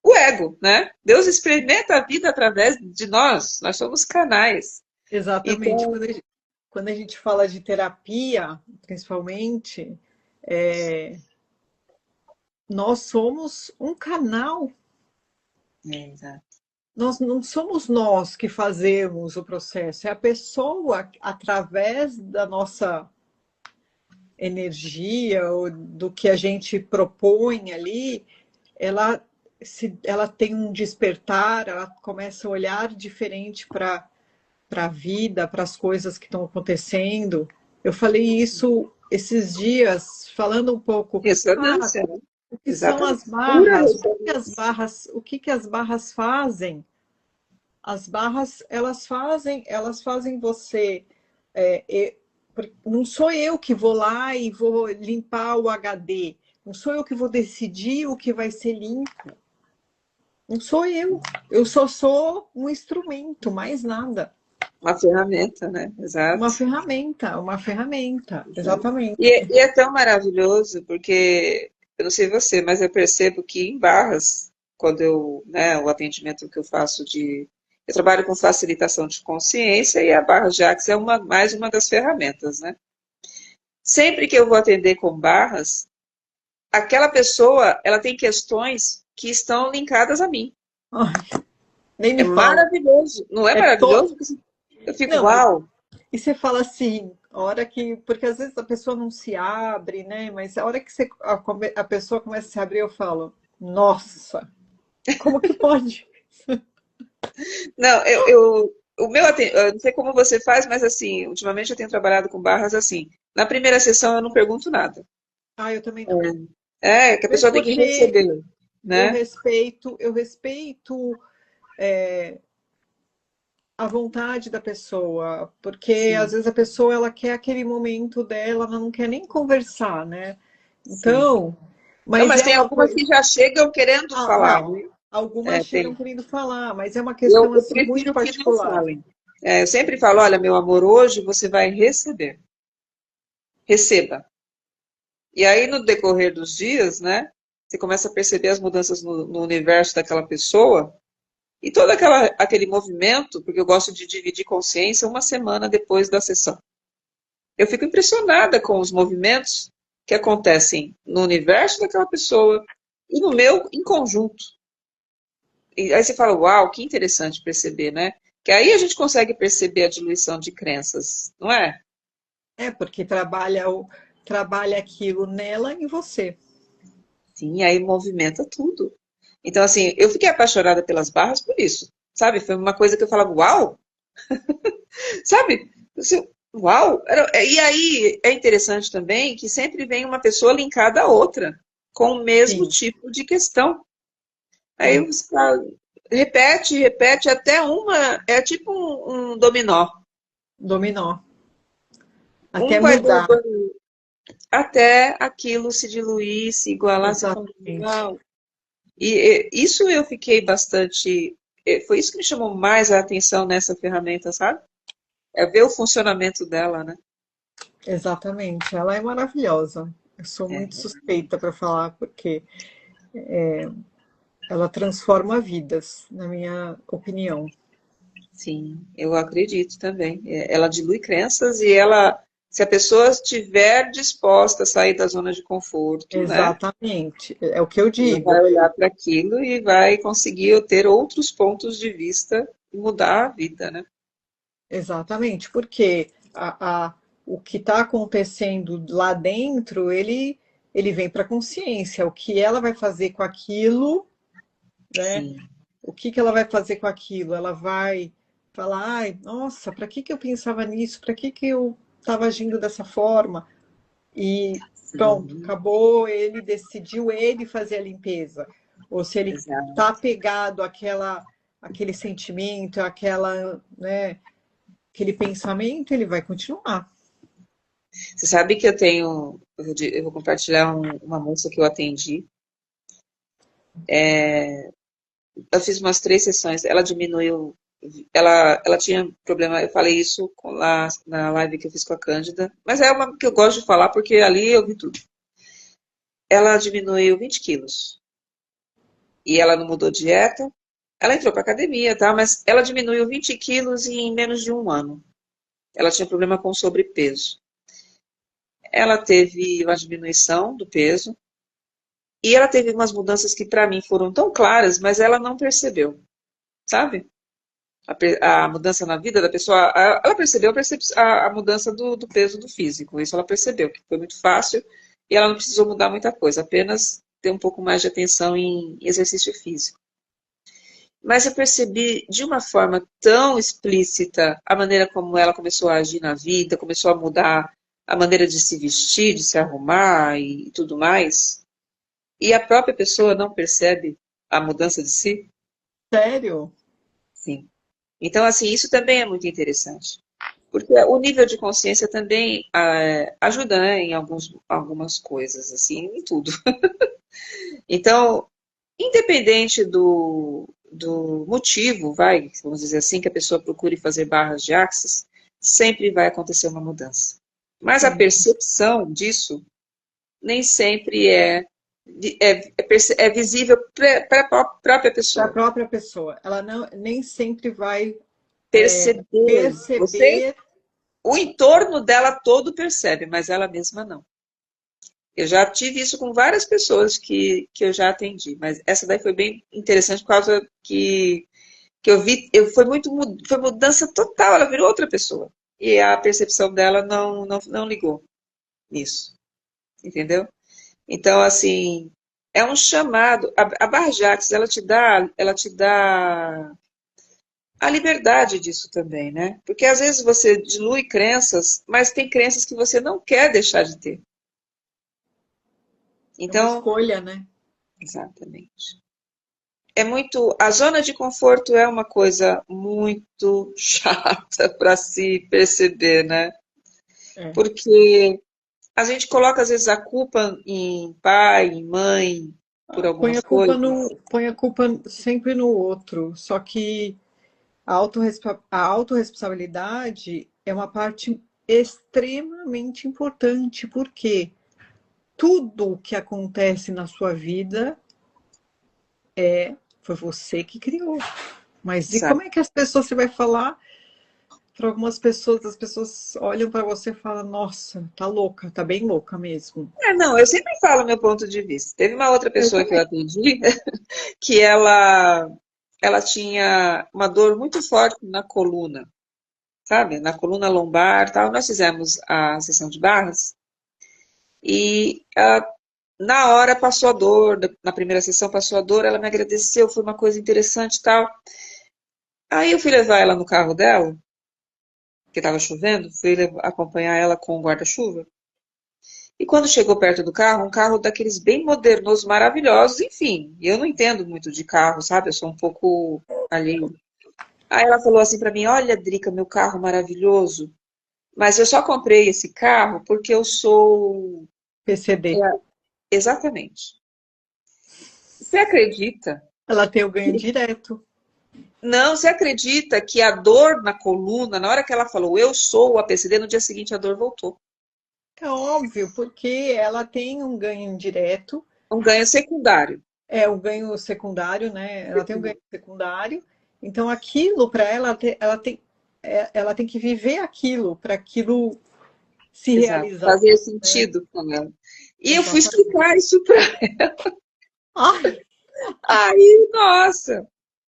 o ego, né? Deus experimenta a vida através de nós somos canais. Exatamente. Então, Quando a gente fala de terapia, principalmente, é, nós somos um canal. exato. Nós não somos nós que fazemos o processo, é a pessoa, através da nossa energia ou do que a gente propõe ali, ela, ela tem um despertar, ela começa a olhar diferente para a vida, para as coisas que estão acontecendo. Eu falei isso esses dias, falando um pouco, Ressonância, né? o que são Exatamente. as Pura barras, ressonância. o que que as barras fazem? As barras, elas fazem você. Não sou eu que vou lá e vou limpar o HD. Não sou eu que vou decidir o que vai ser limpo. Não sou eu. Eu só sou um instrumento, mais nada. Uma ferramenta, né? Exato. Uma ferramenta, Exato. exatamente. E é tão maravilhoso porque, eu não sei você, mas eu percebo que em Barras, quando eu, né, o atendimento que eu faço de. Eu trabalho com facilitação de consciência e a Barras Jax é mais uma das ferramentas, né? Sempre que eu vou atender com Barras, aquela pessoa, ela tem questões que estão linkadas a mim. Ai, nem É me fala. maravilhoso. Não é É to... maravilhoso? Eu fico, Não, mas uau! e você fala assim, a hora que. Porque às vezes a pessoa não se abre, né? Mas a hora que a pessoa começa a se abrir, eu falo, nossa, como que pode? Não, o meu eu não sei como você faz, mas assim, ultimamente eu tenho trabalhado com barras assim. Na primeira sessão eu não pergunto nada. Ah, eu também não. É, que a Mesmo pessoa tem que porque receber, né? eu respeito a vontade da pessoa, porque às Sim, vezes a pessoa ela quer aquele momento dela, ela não quer nem conversar, né? sim. Então, Não, mas mas é tem uma algumas coisa. que já chegam querendo Ah, falar, não, né? algumas É, chegam tem. querendo falar, mas é uma Eu, questão eu assim muito prefiro que não particular. falem. É, eu sempre falo, olha, meu amor, hoje você vai receber. Receba. E aí, no decorrer dos dias, né? Você começa a perceber as mudanças no universo daquela pessoa. E todo aquele movimento, porque eu gosto de dividir consciência uma semana depois da sessão. Eu fico impressionada com os movimentos que acontecem no universo daquela pessoa e no meu em conjunto. E aí você fala, uau, que interessante perceber, né? Que aí a gente consegue perceber a diluição de crenças, não é? É porque trabalha aquilo nela e você. Sim, aí movimenta tudo. Então, assim, eu fiquei apaixonada pelas barras por isso, sabe? Foi uma coisa que eu falava, uau, sabe? Assim, uau! E aí é interessante também que sempre vem uma pessoa linkada à outra, com o mesmo Sim, tipo de questão. Aí sim, você fala, repete, repete, até uma. É tipo um dominó. dominó. Um Até vai mudar. derrubando até aquilo se diluir, se igualar, você fala, Exatamente. uau! E isso eu fiquei bastante. Foi isso que me chamou mais a atenção nessa ferramenta, sabe? É ver o funcionamento dela, né? Exatamente. Ela é maravilhosa. Eu sou muito É. suspeita para falar, porque ela transforma vidas, na minha opinião. Sim, eu acredito também. Ela dilui crenças e ela Se a pessoa estiver disposta a sair da zona de conforto, né? Exatamente. É o que eu Ela digo. vai olhar para aquilo e vai conseguir ter outros pontos de vista e mudar a vida, né? Exatamente, porque o que está acontecendo lá dentro, ele vem para a consciência. O que ela vai fazer com aquilo, né? Sim. O que que ela vai fazer com aquilo? Ela vai falar, ai, nossa, para que que eu pensava nisso? Para que que eu estava agindo dessa forma? E pronto, Sim, acabou, ele decidiu ele fazer a limpeza. Ou se ele exato. está apegado àquele sentimento, né, aquele pensamento, ele vai continuar. Você sabe que eu vou compartilhar uma moça que eu atendi. Eu fiz umas 3 sessões, ela diminuiu, ela tinha problema, eu falei isso lá na live que eu fiz com a Cândida, mas é uma que eu gosto de falar porque ali eu vi tudo. Ela diminuiu 20 quilos e ela não mudou dieta. Ela entrou para academia, tá? Mas ela diminuiu 20 quilos em menos de um ano. Ela tinha problema com sobrepeso. Ela teve uma diminuição do peso e ela teve umas mudanças que para mim foram tão claras, mas ela não percebeu, sabe? A mudança na vida da pessoa, ela percebeu a mudança do peso do físico, isso ela percebeu, que foi muito fácil e ela não precisou mudar muita coisa, apenas ter um pouco mais de atenção em exercício físico. Mas eu percebi de uma forma tão explícita a maneira como ela começou a agir na vida, começou a mudar a maneira de se vestir, de se arrumar e tudo mais, e a própria pessoa não percebe a mudança de si? Sério? Sim. Então, assim, isso também é muito interessante. Porque o nível de consciência também ajuda, né, em algumas coisas, assim, em tudo. Então, independente do motivo, vamos dizer assim, que a pessoa procure fazer barras de axis, sempre vai acontecer uma mudança. Mas a Sim. percepção disso nem sempre é visível para a própria Para a pessoa. própria pessoa. Ela não, nem sempre vai Perceber, perceber. o entorno dela todo percebe, mas ela mesma não. Eu já tive isso com várias pessoas que eu já atendi, mas essa daí foi bem interessante por causa que eu vi, foi mudança total, ela virou outra pessoa. E a percepção dela não ligou nisso, entendeu? Então, assim, é um chamado, a Barra de Axis, ela te dá a liberdade disso também, né? Porque às vezes você dilui crenças, mas tem crenças que você não quer deixar de ter. É uma Então, escolha, né? exatamente. A zona de conforto é uma coisa muito chata para se perceber, né? É. Porque a gente coloca às vezes a culpa em pai, em mãe, por Põe a algumas culpa coisas. põe a culpa sempre no outro. Só que a autorresponsabilidade é uma parte extremamente importante, porque tudo que acontece na sua vida foi você que criou. Mas e como Sabe? é que as pessoas, você vai falar para algumas pessoas, as pessoas olham para você e falam, nossa, tá louca, tá bem louca mesmo. Não, eu sempre falo meu ponto de vista. Teve uma outra Eu pessoa que eu também. atendi que ela tinha uma dor muito forte na coluna, sabe? Na coluna lombar, tal. Nós fizemos a sessão de barras e na hora passou a dor, na primeira sessão passou a dor, ela me agradeceu, foi uma coisa interessante, e tal. Aí eu fui levar ela no carro dela, que estava chovendo, acompanhar ela com o guarda-chuva. E quando chegou perto do carro, um carro daqueles bem modernos, maravilhosos, enfim, eu não entendo muito de carro, sabe? Eu sou um pouco alheio. Aí ela falou assim para mim: Olha, Drica, meu carro maravilhoso, mas eu só comprei esse carro porque eu sou. PCD. Exatamente. Você acredita? Ela tem o ganho direto. Não, você acredita que a dor na coluna, na hora que ela falou eu sou o APCD, no dia seguinte a dor voltou? É óbvio, porque ela tem um ganho indireto, Um ganho secundário. é o ganho secundário, né? Ela tem um ganho secundário, então aquilo para ela, ela tem que viver aquilo, para aquilo se Exato. realizar. Fazia Né? sentido com ela. E eu fui Exatamente. explicar isso para Ai, aí, nossa,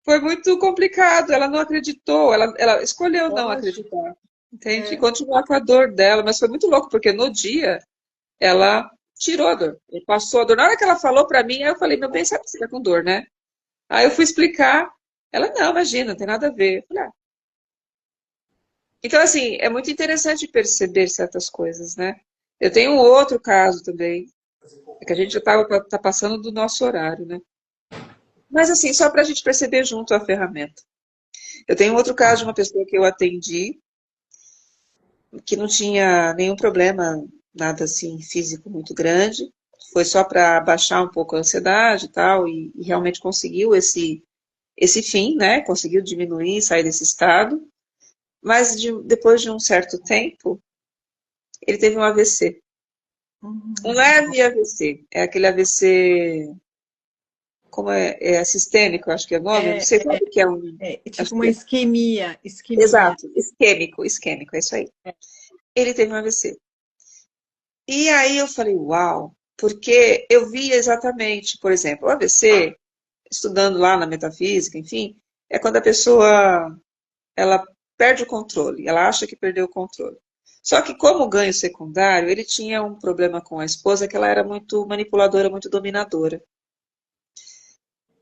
foi muito complicado. Ela não acreditou, ela escolheu não lógico. acreditar. Entende? E É. continuar com a dor dela, mas foi muito louco, porque no dia ela tirou a dor, ele passou a dor. Na hora que ela falou para mim, aí eu falei, meu bem, sabe que você tá com dor, né? Aí eu fui explicar, ela, não, imagina, não tem nada a ver. Eu falei, ah. Então, assim, é muito interessante perceber certas coisas, né? Eu tenho um outro caso também, é que a gente já tá passando do nosso horário, né? Mas, assim, só para a gente perceber junto a ferramenta. Eu tenho um outro caso de uma pessoa que eu atendi, que não tinha nenhum problema, nada assim, físico muito grande, foi só para baixar um pouco a ansiedade e tal, e realmente conseguiu esse fim, né? Conseguiu diminuir, sair desse estado, mas depois de um certo tempo, ele teve um AVC. Um leve AVC, é aquele AVC, como é sistêmico, acho que é o nome, eu não É, sei qual que é um. é tipo Acho uma que é. isquemia, isquemia. Exato, isquêmico, é isso aí. Ele teve um AVC. E aí eu falei, uau, porque eu via exatamente, por exemplo, o AVC, estudando lá na metafísica, enfim, é quando a pessoa ela perde o controle, ela acha que perdeu o controle. Só que como ganho secundário, ele tinha um problema com a esposa, que ela era muito manipuladora, muito dominadora.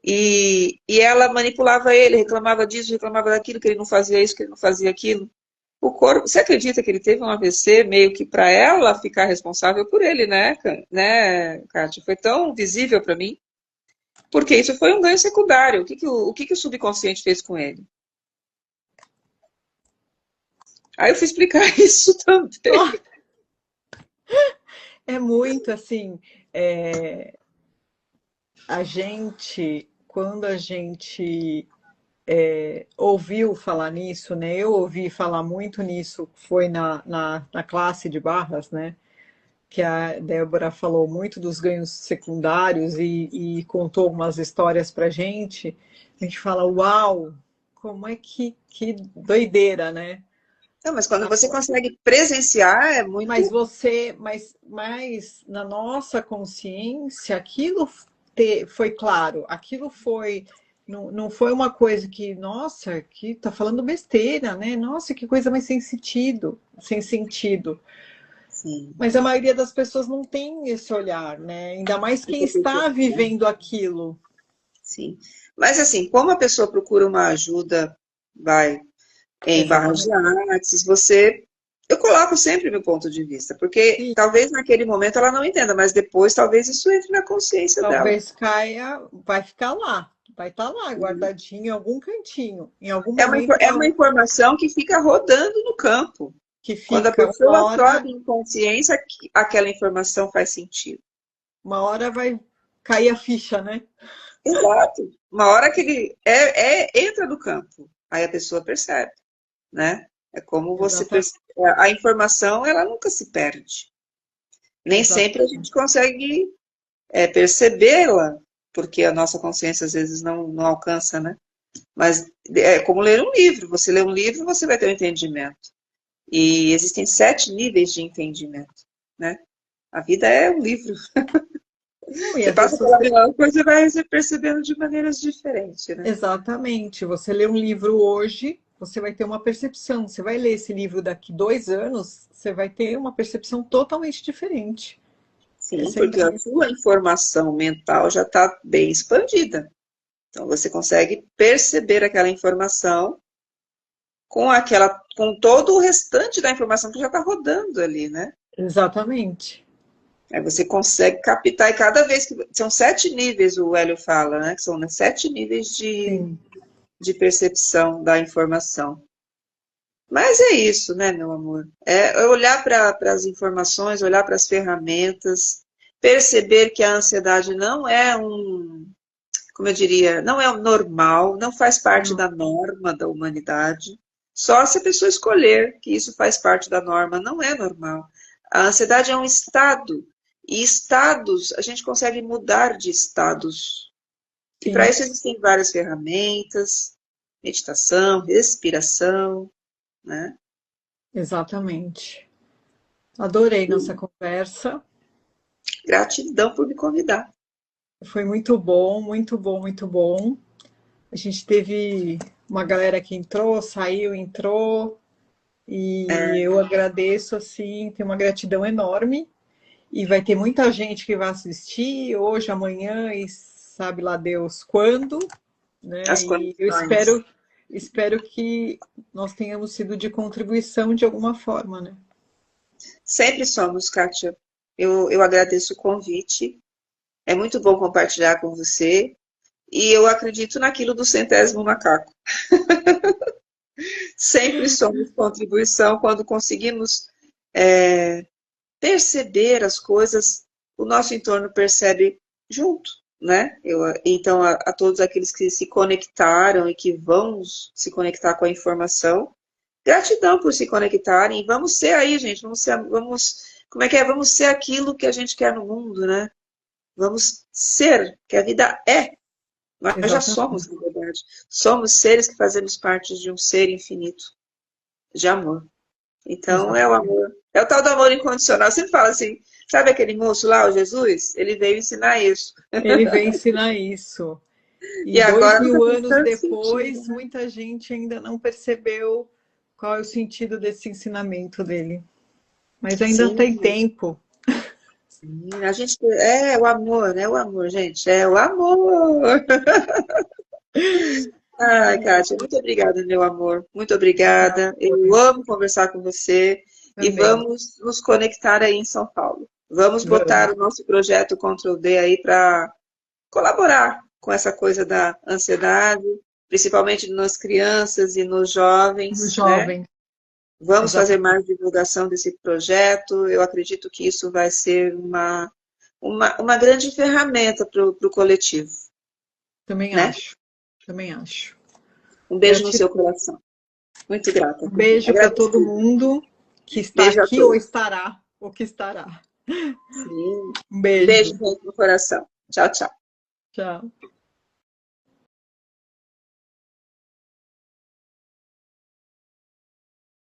E ela manipulava ele, reclamava disso, reclamava daquilo, que ele não fazia isso, que ele não fazia aquilo. O corpo, você acredita que ele teve um AVC meio que para ela ficar responsável por ele, né, Kátia? Foi tão visível para mim, porque isso foi um ganho secundário. O que o subconsciente fez com ele? Aí eu fui explicar isso também. Oh, é muito assim, é, quando a gente ouviu falar nisso, né? Eu ouvi falar muito nisso, foi na classe de barras, né? Que a Débora falou muito dos ganhos secundários e contou algumas histórias para gente. A gente fala, uau, como é que doideira, né? Não, mas quando você consegue presenciar, é Mas muito. mas na nossa consciência, aquilo foi claro, aquilo foi, não foi uma coisa que, nossa, que tá falando besteira, né? Nossa, que coisa mais sem sentido, sem sentido. Sim, Mas a maioria das pessoas não tem esse olhar, né? Ainda mais quem muita está percepção. vivendo aquilo. Sim. Mas assim, como a pessoa procura uma ajuda, vai em barras de Exatamente. artes, você. Eu coloco sempre meu ponto de vista, porque E talvez naquele momento ela não entenda, mas depois talvez isso entre na consciência dela. talvez caia, vai ficar lá, vai estar lá, Uhum. guardadinho em algum cantinho. Em algum É uma, momento é uma informação que fica rodando no campo. que Quando a fica, pessoa sobe em consciência, aquela informação faz sentido. uma hora vai cair a ficha, né? Exato. Uma hora que ele entra no campo, aí a pessoa percebe, né? É como você Exatamente. percebe. A informação, ela nunca se perde. Nem sempre a gente consegue percebê-la, porque a nossa consciência às vezes não alcança, né? Mas é como ler um livro. Você lê um livro, você vai ter um entendimento. E existem 7 níveis de entendimento, né? A vida é um livro. Não, e Você às passa vezes pela você. mesma coisa e vai se percebendo de maneiras diferentes, né? Exatamente. Você lê um livro hoje, você vai ter uma percepção. Você vai ler esse livro daqui 2 anos, você vai ter uma percepção totalmente diferente. É Sim, porque sempre a sua informação mental já está bem expandida. Então você consegue perceber aquela informação com todo o restante da informação que já está rodando ali, né? exatamente. Aí você consegue captar, e cada vez que. São 7 níveis, o Hélio fala, né? Que são, né, 7 níveis Sim, de percepção da informação. Mas é isso, né, meu amor? É olhar para as informações, olhar para as ferramentas, perceber que a ansiedade não é como eu diria, não é o normal, não faz parte não, da norma da humanidade. Só se a pessoa escolher que isso faz parte da norma, não é normal. A ansiedade é um estado, e estados, a gente consegue mudar de estados. E para sim, isso existem várias ferramentas, meditação, respiração, né? exatamente. Adorei nossa conversa. Gratidão por me convidar. Foi muito bom, muito bom, muito bom. A gente teve uma galera que entrou, saiu, entrou, e eu agradeço, assim, tenho uma gratidão enorme. E vai ter muita gente que vai assistir hoje, amanhã e sabe lá Deus quando, né? As E eu conexões. espero que nós tenhamos sido de contribuição de alguma forma, né? Sempre somos, Kátia. Eu agradeço o convite. É muito bom compartilhar com você. E eu acredito naquilo do centésimo macaco. Sempre somos contribuição quando conseguimos perceber as coisas, o nosso entorno percebe junto, né? Então, a todos aqueles que se conectaram e que vão se conectar com a informação, gratidão por se conectarem. Vamos ser aí, gente. Como é que é? Vamos ser aquilo que a gente quer no mundo, né? Vamos ser, que a vida é. Nós já somos, Exatamente. na verdade. Somos seres que fazemos parte de um ser infinito de amor. Então, é o Exatamente. amor. É o tal do amor incondicional. Eu sempre falo assim, sabe aquele moço lá, o Jesus? Ele veio ensinar isso. Ele veio ensinar isso. E E dois agora não está mil fazendo anos tanto sentido, depois, né? muita gente ainda não percebeu qual é o sentido desse ensinamento dele. Mas ainda Sim, tem tempo. a gente... É o amor, é o amor, gente. É o amor. Ai, Kátia, muito obrigada, meu amor. Muito Obrigada, obrigada. Eu amor. amo conversar com você. E Também. vamos nos conectar aí em São Paulo. Vamos botar Vamos. o nosso projeto Ctrl D aí para colaborar com essa coisa da ansiedade, principalmente nas crianças e nos No jovens, né? jovem. Vamos fazer Exatamente. mais divulgação desse projeto. Eu acredito que isso vai ser uma grande ferramenta para o coletivo, Também né? acho. Também acho. Um beijo no seu Gratidão. coração. Muito grata. Um beijo para todo Agradecido. mundo que está Beijo a aqui ou todos. estará, ou que estará. Sim. Um Beijo beijo. no coração. Tchau, tchau. Tchau.